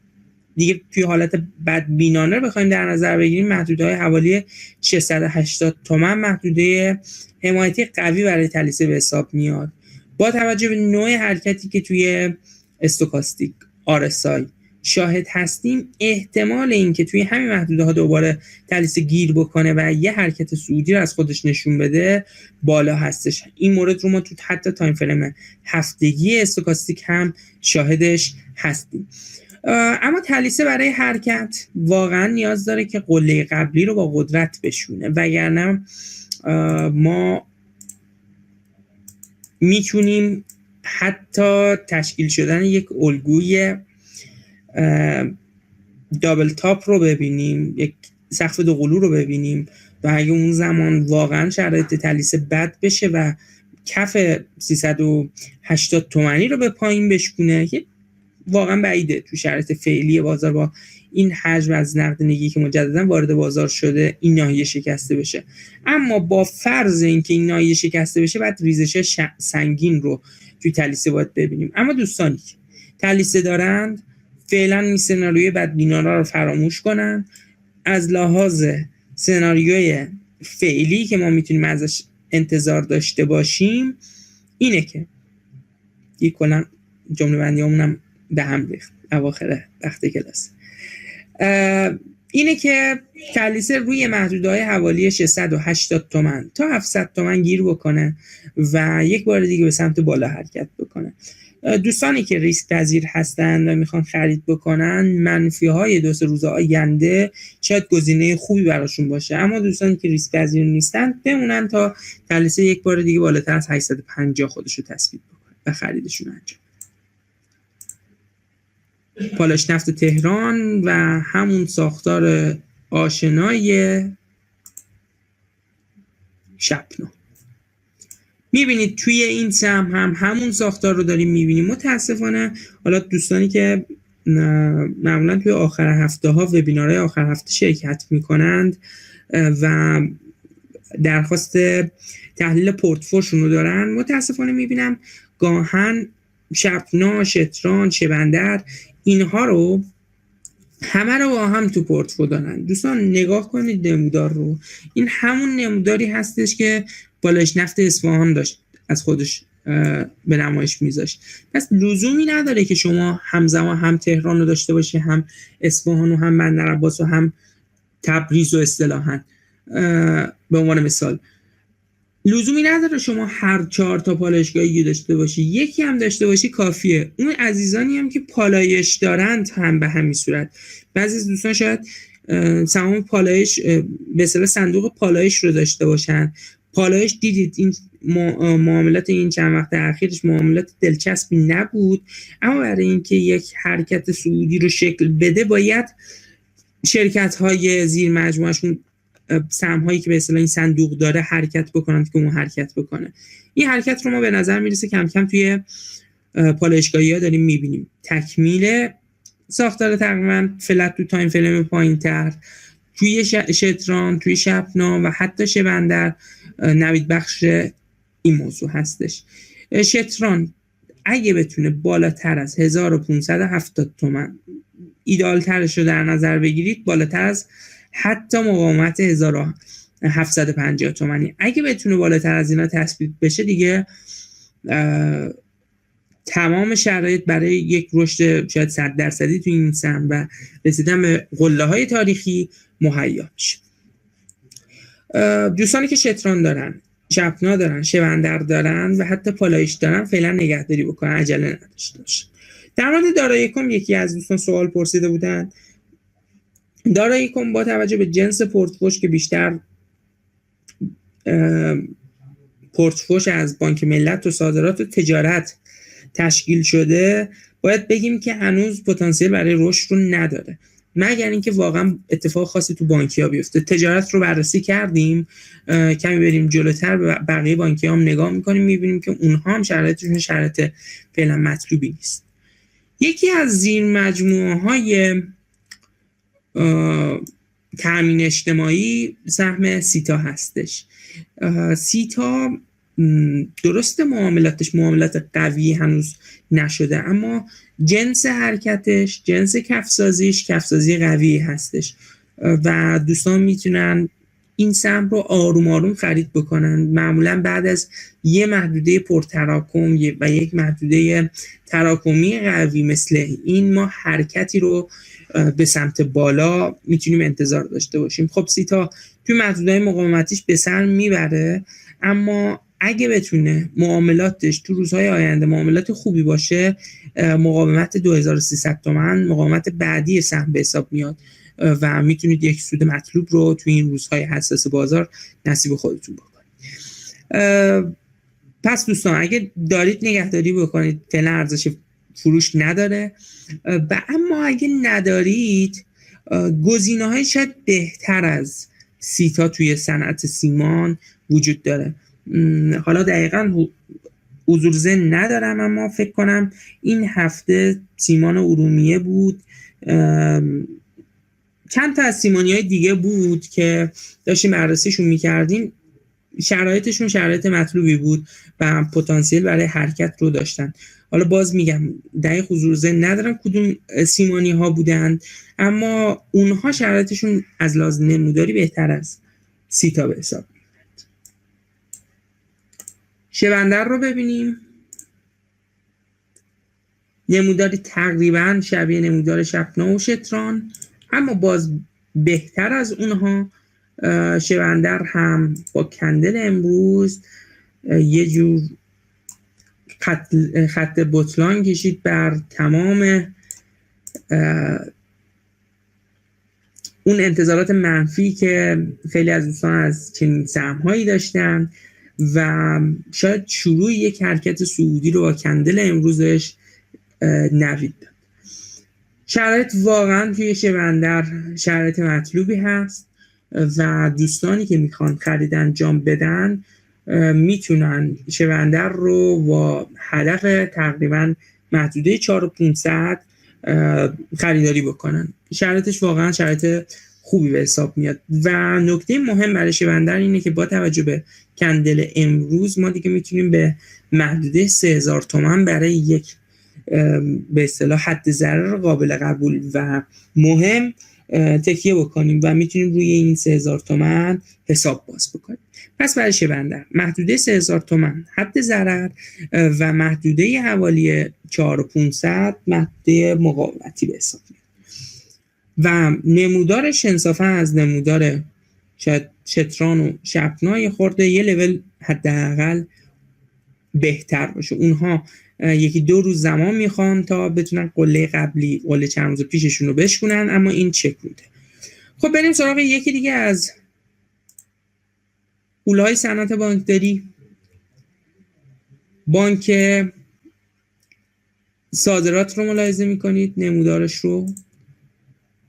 دیگه. توی حالت بدبینانه رو بخوایم در نظر بگیریم محدودهای حوالی 680 تومان محدوده حمایتی قوی برای تلیسه به حساب میاد با توجه به نوع حرکتی که توی استوکاستیک RSI شاهد هستیم احتمال این که توی همین محدوده ها دوباره تلیس گیر بکنه و یه حرکت صعودی رو از خودش نشون بده بالا هستش. این مورد رو ما تو حتی تایم فریم هفتگی استوکاستیک هم شاهدش هستیم. اما تلیسه برای حرکت واقعا نیاز داره که قله قبلی رو با قدرت بشونه، وگرنه ما میتونیم حتی تشکیل شدن یک الگوی دابل تاپ رو ببینیم، یک سقف دو قلو رو ببینیم و اگه اون زمان واقعا شرایط تلیسه بد بشه و کف 380 تومانی رو به پایین بشکونه، واقعا بعیده تو شرایط فعلی بازار با این حجم از نقدینگی که مجددا وارد بازار شده این ناحیه شکسته بشه. اما با فرض اینکه این ناحیه شکسته بشه بعد ریزش سنگین رو توی تلیسه باید ببینیم. اما دوستانی که تلیسه دارند فعلا این سناریوی بدبینانه رو فراموش کنن. از لحاظ سناریوی فعلی که ما میتونیم ازش انتظار داشته باشیم اینه که یک کلا جمله بندیامونم به هم ریخت اواخر وقت کلاس، اینه که تلیسه روی محدودهای حوالی 680 تومن تا 700 تومن گیر بکنه و یک بار دیگه به سمت بالا حرکت بکنه. دوستانی که ریسک پذیر هستن و میخوان خرید بکنن منفی های 2-3 روز آینده شاید گزینه خوبی براشون باشه، اما دوستانی که ریسک پذیر نیستن بمونن تا تلیسه یک بار دیگه بالاتر از 850 خودش رو تثبیت بکنه و خریدشون انجام. پالایش نفت تهران و همون ساختار آشنای شپنا. میبینید توی این سهم هم همون ساختار رو داریم میبینیم. متاسفانه حالا دوستانی که معمولا توی آخر هفته ها وبینارهای آخر هفته شرکت میکنند و درخواست تحلیل پورتفولیوشون رو دارن، متاسفانه میبینم گاهن شپنا، شتران، شبندر اینها رو همه رو با هم تو پورتفولیو دارن. دوستان نگاه کنید نمودار رو، این همون نموداری هستش که پالایش نفت اصفهان داشت از خودش به نمایش میذاشت. پس لزومی نداره که شما همزمان هم تهران رو داشته باشی، هم اصفهان و هم بندرعباس و هم تبریز و اصطلاحاً به عنوان مثال لزومی نداره شما هر 4 تا پالایشگاهی داشته باشی، یکی هم داشته باشی کافیه. اون عزیزانی هم که پالایش دارند هم به همین صورت. بعضی از دوستان شاید سهام پالایش به اصطلاح صندوق پالایش رو داشته باشن. پالایش دیدید این معاملات این چند وقت اخیرش معاملات دلچسبی نبود، اما برای اینکه یک حرکت صعودی رو شکل بده باید شرکت‌های زیر مجموعه‌شون سهم‌هایی که به اصطلاح این صندوق داره حرکت بکنند که اون حرکت بکنه. این حرکت رو ما به نظر میرسه کم کم توی پالایشگاهی‌ها داریم می‌بینیم. تکمیل ساختار تقریباً فلت تو تایم فریم پایین‌تر توی شتران، توی شپنا و حتی شبندر نوید بخش این موضوع هستش. شتران اگه بتونه بالاتر از 1570 تومن ایدئال ترش رو در نظر بگیرید، بالاتر از حتی مقاومت 1750 تومانی اگه بتونه بالاتر از اینا تثبیت بشه دیگه تمام شرایط برای یک رشد شاید 100% تو این سهم و رسیدن به قله‌های تاریخی مهیا میشه. دوستانی که شتران دارن، شپنا دارن، شبندر دارن و حتی پالایش دارن فعلا نگهداری بکنن، عجله نداشته باشن. در مورد دارایی کم یکی از دوستان سوال پرسیده بودن. دارایی کم با توجه به جنس پورتفولیوش که بیشتر پورتفولیوش از بانک ملت و صادرات و تجارت تشکیل شده، باید بگیم که هنوز پتانسیل برای رشد رو نداره، مگر اینکه واقعا اتفاق خاصی تو بانکی‌ها بیفته. تجارت رو بررسی کردیم، کمی بریم جلوتر به بقیه بانکی‌ها هم نگاه می‌کنیم، می‌بینیم که اونها هم شرایطشون شرایط فعلا مطلوبی نیست. یکی از زیر مجموعه‌های تامین اجتماعی سهم سیتا هستش. سیتا درسته معاملاتش معاملات قوی هنوز نشده، اما جنس حرکتش، جنس کفسازیش کفسازی قوی هستش و دوستان میتونن این سهم رو آروم آروم خرید بکنن، معمولا بعد از یه محدوده پرتراکم و یک محدوده تراکمی قوی مثل این ما حرکتی رو به سمت بالا میتونیم انتظار داشته باشیم. خب سیتا توی محدوده مقاومتیش به سر میبره، اما اگه بتونه معاملاتش تو روزهای آینده معاملات خوبی باشه، مقاومت 2300 تومان مقاومت بعدی سهم به حساب میاد و میتونید یک سود مطلوب رو تو این روزهای حساس بازار نصیب خودتون بکنید. پس دوستان اگه دارید نگهداری بکنید، فعلا ارزش فروش نداره، و اما اگه ندارید گزینه‌های شاید بهتر از سیتا توی صنعت سیمان وجود داره. حالا دقیقاً حضور ذهن ندارم، اما فکر کنم این هفته سیمان ارومیه بود، چند تا از سیمانی‌های دیگه بود که داشتیم بررسیشون می‌کردیم، شرایطشون شرایط مطلوبی بود و پتانسیل برای حرکت رو داشتن. حالا باز میگم دقیق حضور ذهن ندارم کدوم سیمانی ها بودن، اما اونها شرایطشون از لحاظ نموداری بهتر از سیتا به حساب میاد. شبندر رو ببینیم. نموداری تقریبا شبیه نمودار شپنا و شتران، اما باز بهتر از اونها. شبندر هم با کندل امروز یه جور خط بطلان کشید بر تمام اون انتظارات منفی که خیلی از دوستان از چنین سهم‌هایی داشتن و شاید شروع یک حرکت صعودی رو با کندل امروزش نوید داد. شرایط واقعا توی شبندر شرایط مطلوبی هست و دوستانی که میخوان خرید انجام بدن میتونن شبندر رو با هدف تقریبا محدوده 4500 خریداری بکنن. شرایطش واقعا شرایط خوبی به حساب میاد و نکته مهم برای شبندر اینه که با توجه به کندل امروز ما دیگه میتونیم به محدوده 3000 تومان برای یک به اصطلاح حد ضرر قابل قبول و مهم تکیه بکنیم و میتونیم روی این 3000 تومان حساب باز بکنیم. پس برای شبندر محدوده 3000 تومان حد ضرر و محدوده حوالی 4500 محدوده مقاومتی به حساب میاد و نمودارش انصافا از نمودار شتران و شپنا یه خورده یه لول حداقل بهتر باشه. اونها یکی دو روز زمان میخوان تا بتونن قله قبلی قله چند روز پیششون رو بشکنن، اما این چک بوده. خب بریم سراغ یکی دیگه از اولای صنعت بانکداری، بانک صادرات رو ملاحظه میکنید نمودارش رو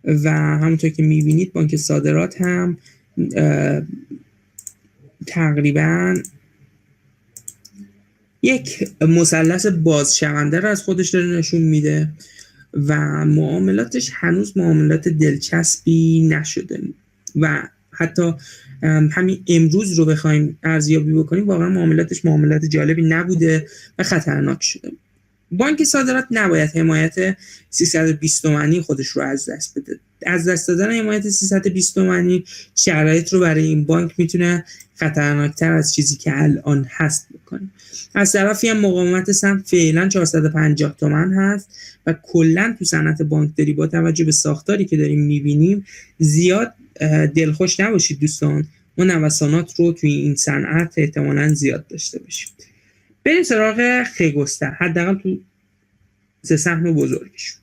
و همونطور که میبینید بانک صادرات هم تقریباً یک مثلث بازشونده رو از خودش داره نشون میده و معاملاتش هنوز معاملات دلچسبی نشده و حتی همین امروز رو بخوایم ارزیابی بکنیم واقعا معاملاتش معاملات جالبی نبوده و خطرناک شده. بانک صادرات نباید حمایت 320 تومانی خودش رو از دست بده. از دست دادن حمایت 320 تومانی شرایط رو برای این بانک میتونه خطرناکتر از چیزی که الان هست بکنه. از طرفی هم مقاومت سهم فعلا 450 تومان هست و کلا تو صنعت بانکداری با توجه به ساختاری که داریم میبینیم زیاد دلخوش نباشید دوستان، ما نوسانات رو توی این صنعت احتمالاً زیاد داشته باشیم. بریم سراغ خگستر، حداقل تو سه سهم بزرگش.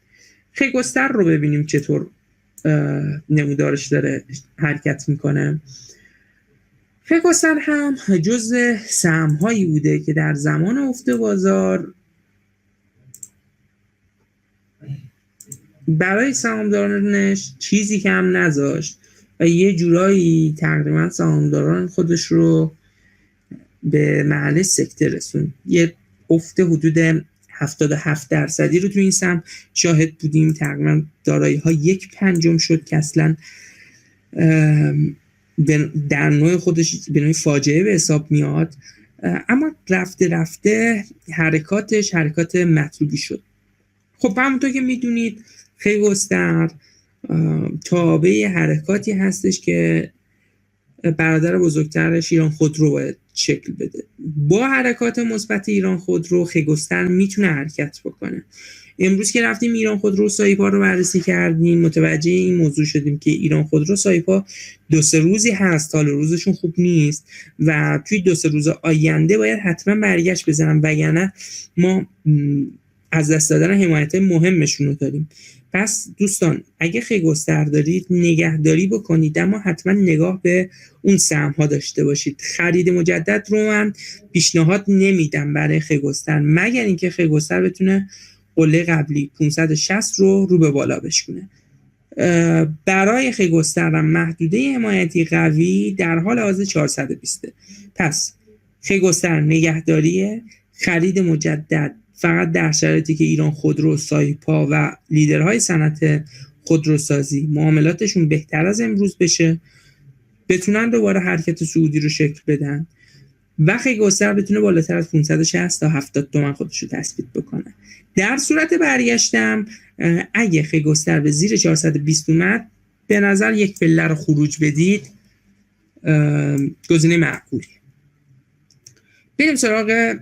خگستر رو ببینیم چطور نمودارش داره حرکت میکنه. خگستر هم جزء سهم‌هایی بوده که در زمان افت بازار برای سهامدارانش چیزی کم نذاشت و یه جورایی تقریبا سهامداران خودش رو به محل سکته رسون. یه افت حدود 77% رو تو این سهم شاهد بودیم. تقریبا دارایی‌ها 1/5 شد که اصلا در نوع خودش به نوعی فاجعه به حساب میاد، اما رفته رفته حرکاتش حرکات مطلوبی شد. خب همونطور که میدونید خگستر تابع حرکاتی هستش که برادر بزرگترش ایران خودرو باید شکل بده. با حرکات مثبت ایران خودرو خگستر میتونه حرکت بکنه. امروز که رفتیم ایران خودرو سایپا رو بررسی کردیم متوجه این موضوع شدیم که ایران خودرو سایپا 2-3 روزی هست، حال روزشون خوب نیست و توی 2-3 روز آینده باید حتما برگشت بزنن، وگرنه ما از دست دادن حمایت مهمشون رو داریم. پس دوستان اگه خگستر دارید نگهداری بکنید، اما حتما نگاه به اون سهم ها داشته باشید. خرید مجدد رو من پیشنهاد نمیدم برای خگستر، مگر اینکه خگستر بتونه قله قبلی 560 رو به بالا بشکنه. برای خگستر محدوده حمایتی قوی در حال حاضر 420. پس خگستر نگهداریه، خرید مجدد فقط در شرایطی که ایران خودرو، سایپا و لیدرهای صنعت خودروسازی معاملاتشون بهتر از امروز بشه، بتونن دوباره حرکت صعودی رو شکل بدن و خگستر بتونه بالاتر از 560 تا 70 تومن خودش رو تثبیت بکنه. در صورت برگشتم اگه خگستر به زیر 420 اومد، به نظر یک پله رو خروج بدید گزینه معقولی. بریم سراغ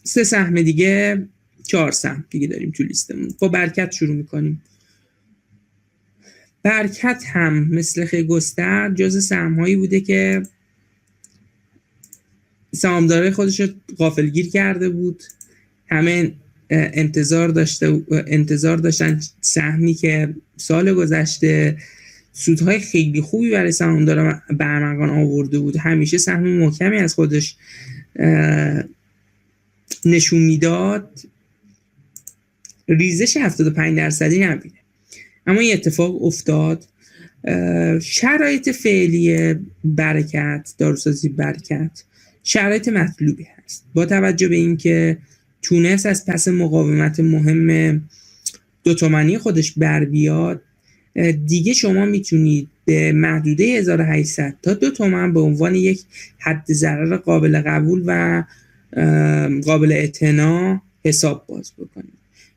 3 سهم دیگه، 4 سهم دیگه داریم تو لیستمون. با برکت شروع میکنیم. برکت هم مثل خگستر جز سهم‌هایی بوده که سهامدارای خودش رو غافلگیر کرده بود. همه انتظار داشتن سهمی که سال گذشته سودهای خیلی خوبی برای سهامدارا برمغان آورده بود، همیشه سهم محکمی از خودش نشون میداد، ریزش 75% نبینه. اما این اتفاق افتاد. شرایط فعلی برکت، داروسازی برکت شرایط مطلوبی هست با توجه به اینکه تونست از پس مقاومت مهم 2 تومانی خودش بر بیاد. دیگه شما میتونید به محدوده 1800 تا 2 تومن به عنوان یک حد ضرر قابل قبول و قابل اعتنا حساب باز بکنید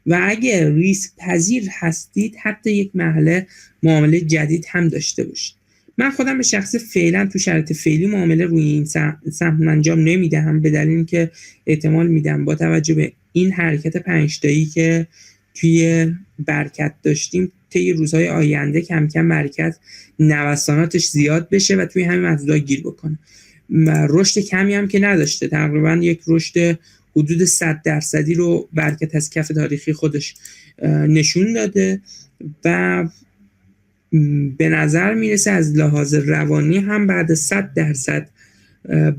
و اگه ریسک پذیر هستید حتی یک مرحله معامله جدید هم داشته باشید. من خودم به شخص فعلا تو شرایط فعلی معامله روی این سهم انجام نمیدهم، به دلیل اینکه احتمال میدم با توجه به این حرکت 5 تایی که توی برکت داشتیم طی روزهای آینده کم کم برکت نوساناتش زیاد بشه و توی همین محدوده‌ها گیر بکنه. رشد کمی هم که نداشته، تقریبا یک رشد حدود 100% رو برکت از کف تاریخی خودش نشون داده و به نظر میرسه از لحاظ روانی هم بعد 100%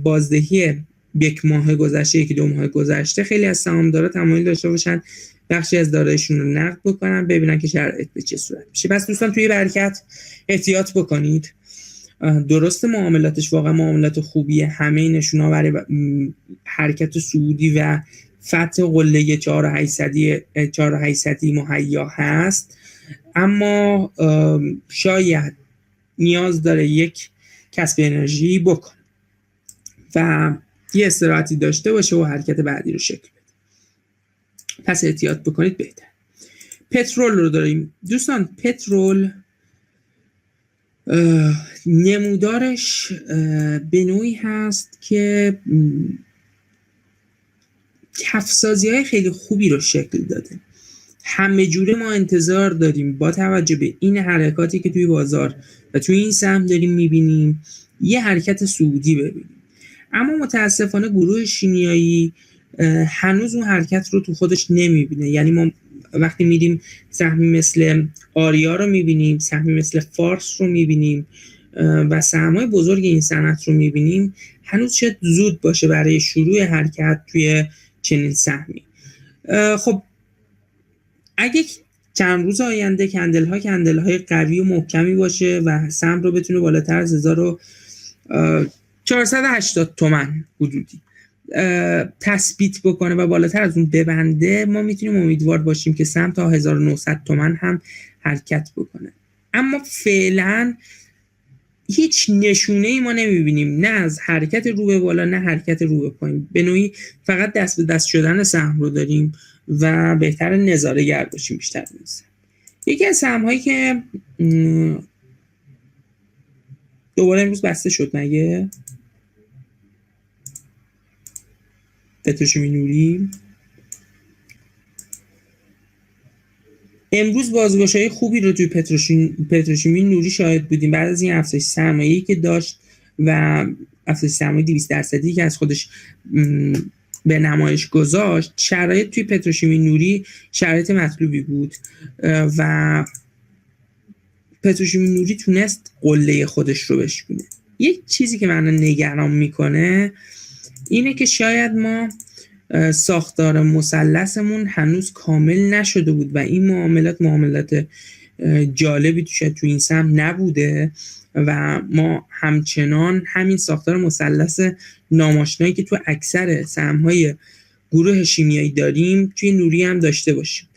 بازدهی 1 ماه گذشته 1-2 ماه گذشته خیلی از سهامدارا تمایل داشته باشن بخشی از داراییشون رو نقد بکنن، ببینن که شرایط به چه صورت میشه. پس دوستان توی برکت احتیاط بکنید. درست معاملاتش واقعا معاملات خوبیه، همه نشونا برای حرکت صعودی و فتح قله 4800 مهیا هست، اما شاید نیاز داره یک کسب انرژی بکنه و یه استراحتی داشته باشه و حرکت بعدی رو شکل بده. پس احتیاط بکنید بهتر. پترول رو داریم دوستان. پترول نمودارش به نوعی هست که کفسازی های خیلی خوبی رو شکل داده. همه جوره ما انتظار داریم با توجه به این حرکاتی که توی بازار و توی این سهم داریم میبینیم یه حرکت صعودی ببینیم، اما متاسفانه گروه شیمیایی هنوز اون حرکت رو تو خودش نمیبینه. یعنی ما وقتی میریم سهمی مثل آریا رو میبینیم، سهمی مثل فارس رو میبینیم و سهم‌های بزرگ این صنعت رو میبینیم، هنوز شاید زود باشه برای شروع حرکت توی چنین سهمی. خب اگه چند روز آینده کندل‌های قوی و محکمی باشه و سهم رو بتونه بالاتر از 1480 تومن حدودی تثبیت بکنه و بالاتر از اون ببنده، ما میتونیم امیدوار باشیم که سهم تا 1900 تومن هم حرکت بکنه. اما فعلا هیچ نشونه ای ما نمیبینیم، نه از حرکت رو به بالا نه حرکت رو به پایین. به نوعی فقط دست به دست شدن سهم رو داریم و بهتر نظاره گر باشیم بیشتر نیست. یکی از سهم هایی که دوباره امروز بسته شد مگه پتروشیمی نوری؟ امروز بازگشایی خوبی رو توی پتروشیمی نوری شاهد بودیم بعد از این افزایش سرمایه‌ای که داشت و افزایش سرمایه 200% که از خودش به نمایش گذاشت. شرایط توی پتروشیمی نوری شرایط مطلوبی بود و پتروشیمی نوری تونست قله خودش رو بشکنه. یک چیزی که من نگران میکنه اینه که شاید ما ساختار مثلثمون هنوز کامل نشده بود و این معاملات جالبی تو این سهم نبوده و ما همچنان همین ساختار مثلث ناماشنایی که تو اکثر سهم‌های گروه شیمیایی داریم توی نوری هم داشته باشیم.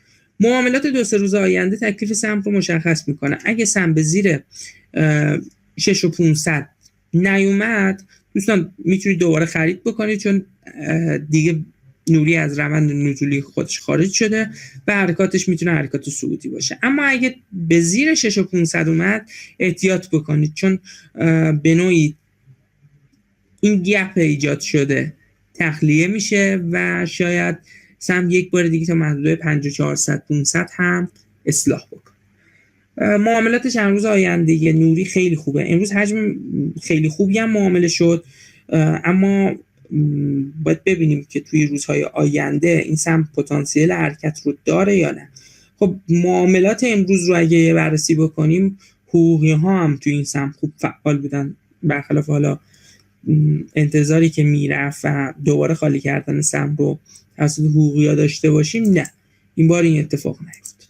معاملات 2-3 روز آینده تکلیف سهم رو مشخص میکنه. اگه سهم به زیر 6,500 نیومد دوستان میتونید دوباره خرید بکنید چون دیگه نوری از روند نزولی خودش خارج شده و حرکاتش میتونه حرکات صعودی باشه. اما اگه به زیر 6,500 اومد احتیاط بکنید چون به نوعی این گپ ایجاد شده تخلیه میشه و شاید سهم یک بار دیگه تا محدوده 5400-500 هم اصلاح بکنه. معاملات چند روز آینده نوری خیلی خوبه. امروز حجم خیلی خوبی هم معامله شد اما باید ببینیم که توی روزهای آینده این سهم پتانسیل حرکت رو داره یا نه. خب معاملات امروز رو اگه بررسی بکنیم حقوقی ها هم توی این سهم خوب فعال بودن برخلاف حالا انتظاری که میرفت و دوباره خالی کردن سهم رو توسط حقوقی ها داشته باشیم. نه این بار این اتفاق نیفتاد.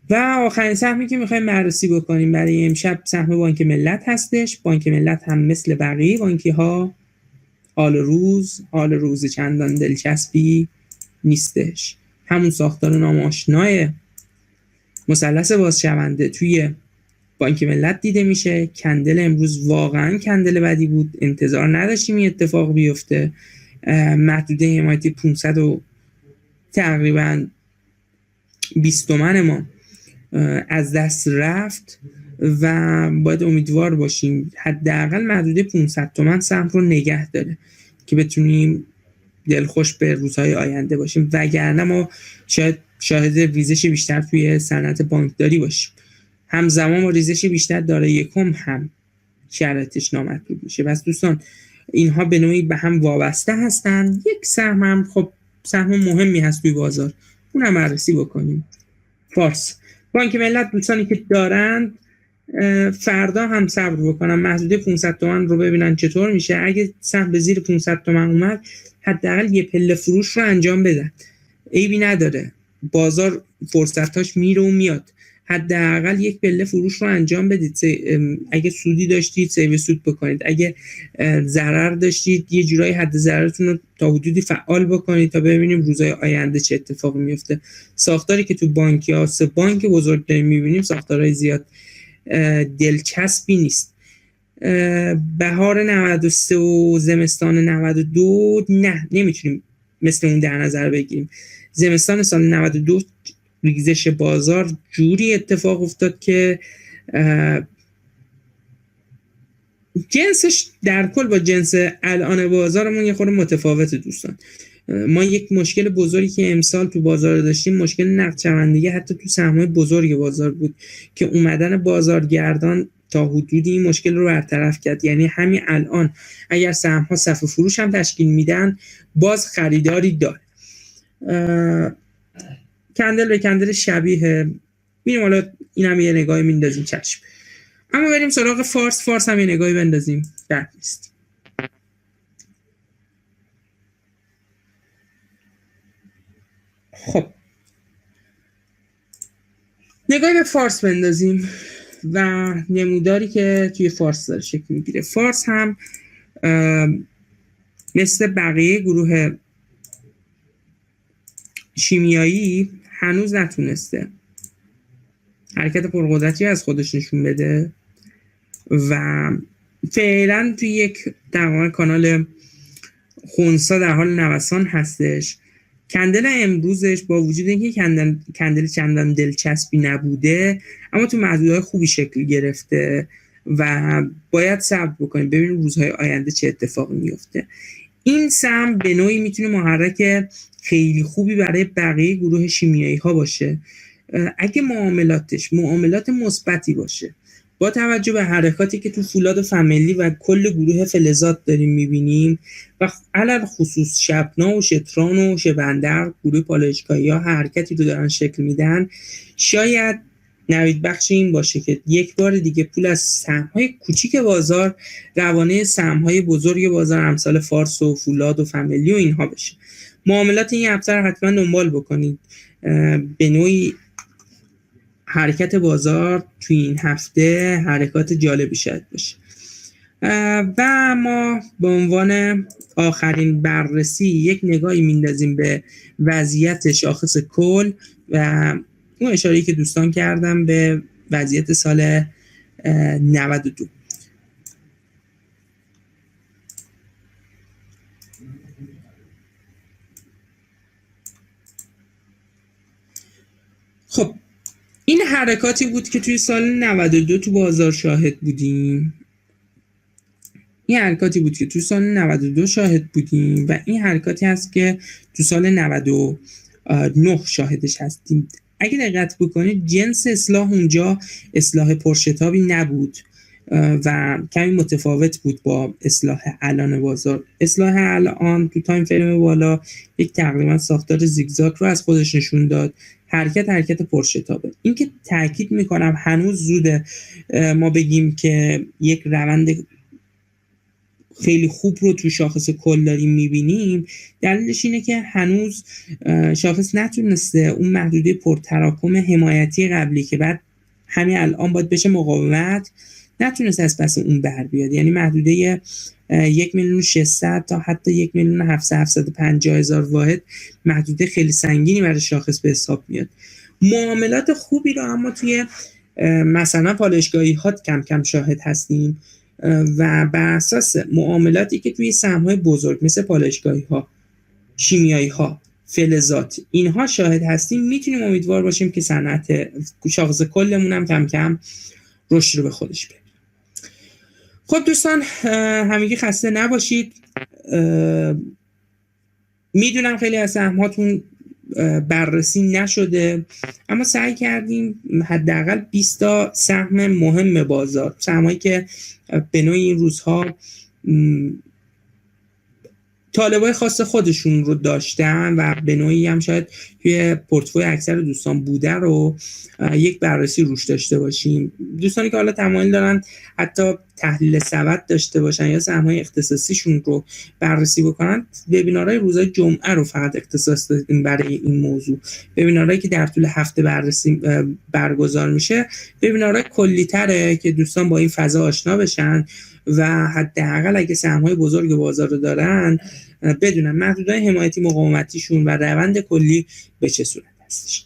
و آخرین سهمی که میخوایم بررسی بکنیم برای امشب سهم بانک ملت هستش. بانک ملت هم مثل بقیه بانکی ها حال روز چندان دلچسبی نیستش. همون ساختار ناماشنای مثلث بازشونده توی بانک ملت دیده میشه. کندل امروز واقعا کندل بدی بود، انتظار نداشتیم این اتفاق بیفته. محدوده حمایتی 500 و تقریبا 20 تومن ما از دست رفت و باید امیدوار باشیم حداقل محدوده 500 تومن سهم رو نگه داره که بتونیم دلخوش به روزهای آینده باشیم، وگرنه ما شاهد ریزش بیشتر توی صنعت بانکداری باشیم. همزمان با ریزش بیشتر دارای یکم هم شرایطش نامطلوب میشه. بس دوستان اینها به نوعی به هم وابسته هستن. یک سهم هم خب سهم مهمی هست توی بازار، اونم بررسی بکنیم. فارس بانک ملت دوستانی که دارند فردا هم صبر بکنن محدوده 500 تومن رو ببینن چطور میشه. اگه سهم به زیر 500 تومن اومد حداقل یه پله فروش رو انجام بدن، عیبی نداره، بازار فرصتاش میره و میاد. حداقل یک پله فروش رو انجام بدید. اگه سودی داشتید سیو سود بکنید، اگه ضرر داشتید یه جورایی حد ضررتون رو تا حدودی فعال بکنید تا ببینیم روزهای آینده چه اتفاقی میفته. ساختاری که تو بانک‌ها 3 بانک بزرگ داریم میبینیم ساختارهای زیاد دلچسبی نیست. بهار 93 و زمستان 92 نمیتونیم مثل اون در نظر بگیریم. زمستان سال 92 ریزش بازار جوری اتفاق افتاد که جنسش در کل با جنس الان بازارمون یه خورده متفاوته دوستان. ما یک مشکل بزرگی که امسال تو بازار داشتیم مشکل نقدشوندگی حتی تو سهم‌های بزرگ بازار بود که اومدن بازارگردان تا حدودی این مشکل رو برطرف کرد. یعنی همین الان اگر سهم‌ها صف فروش هم تشکیل میدن باز خریداری داره. کندل به کندل شبیه میریم، حالا این هم یه نگاهی میندازیم چشم. اما بریم سراغ فارس هم یه نگاهی بندازیم. بد نیست. خب نگاهی به فارس بندازیم و نموداری که توی فارس داره شکل میگیره. فارس هم مثل بقیه گروه شیمیایی هنوز نتونسته حرکت پرقدرتی از خودش نشون بده و فعلا توی یک در واقع کانال خنثی در حال نوسان هستش. کندل امروزش با وجود اینکه کندل چندان دلچسبی نبوده اما تو محدوده‌های خوبی شکل گرفته و باید صبر بکنیم ببینیم روزهای آینده چه اتفاقی میفته. این سهم به نوعی میتونه محرک خیلی خوبی برای بقیه گروه شیمیایی ها باشه اگه معاملات مثبتی باشه، با توجه به حرکاتی که تو فولاد فامیلی و کل گروه فلزات داریم میبینیم و علل خصوص شبنا و شتران و شبندر گروه پالایشگاهی ها حرکتی رو دارن شکل میدن، شاید نوید بخش این باشه که یک بار دیگه پول از سهم‌های کوچیک بازار روانه سهم‌های بزرگ بازار امثال فارس و فولاد و فامیلی و اینها بشه. معاملات این هفته رو حتما دنبال بکنید. به نوعی حرکت بازار توی این هفته حرکات جالبی شاید باشه. و ما به عنوان آخرین بررسی یک نگاهی میندازیم به وضعیت شاخص کل و اون اشاره‌ای که دوستان کردم به وضعیت سال 92. خب این حرکاتی بود که توی سال 92 تو بازار شاهد بودیم. این حرکاتی بود که تو سال 92 شاهد بودیم و این حرکاتی هست که تو سال 99 شاهدش هستیم. اگه دقت بکنید جنس اصلاح اونجا اصلاح پرشتابی نبود و کمی متفاوت بود با اصلاح الان بازار. اصلاح الان تو تایم فریم بالا یک تقریبا ساختار زیگزاگ رو از خودش نشون داد. حرکت پرشتابه. این که تاکید میکنم هنوز زوده ما بگیم که یک روند خیلی خوب رو تو شاخص کل داریم میبینیم. دلیلش اینه که هنوز شاخص نتونسته اون محدوده پرتراکم حمایتی قبلی که بعد همین الان باید بشه مقاومت نتونسته از پس اون بر بیاد. یعنی محدوده 1,600,000 تا حتی 1,750,000 واحد محدوده خیلی سنگینی برای شاخص به حساب میاد. معاملات خوبی رو اما توی مثلا پالایشگاهی ها کم کم شاهد هستیم و بر اساس معاملاتی که توی سهم‌های بزرگ مثل پالایشگاهی ها، شیمیایی ها، فلزات اینها شاهد هستیم، میتونیم امیدوار باشیم که صنعت شاخص کلمون هم کم کم رشد رو به خودش بگیره. خب دوستان همگی خسته نباشید. میدونم خیلی از سهم‌هاتون بررسی نشده اما سعی کردیم حداقل 20 تا سهم مهم بازار، سهمایی که به نوعی این روزها طالبای خاص خودشون رو داشتن و به نوعی هم شاید توی پورتفوی اکثر دوستان بوده رو یک بررسی روش داشته باشیم. دوستانی که حالا تمایل دارن حتی تحلیل سبد داشته باشن یا سهم‌های اختصاصیشون رو بررسی بکنن، وبینارهای روزهای جمعه رو فقط اختصاص دادیم برای این موضوع. وبینارهایی که در طول هفته بررسی برگزار میشه وبینارهای کلی‌تره که دوستان با این فضا آشنا بشن و حداقل اگه سهم‌های بزرگ بازار رو دارن بدونن محدودهای حمایتی مقاومتیشون و روند کلی به چه صورت هستش.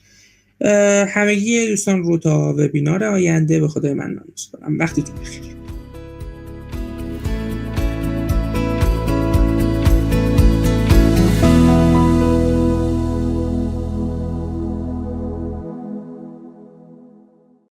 همگی دوستان رو تا وبینار آینده به خدای من می‌سپارم. وقتتون بخیر.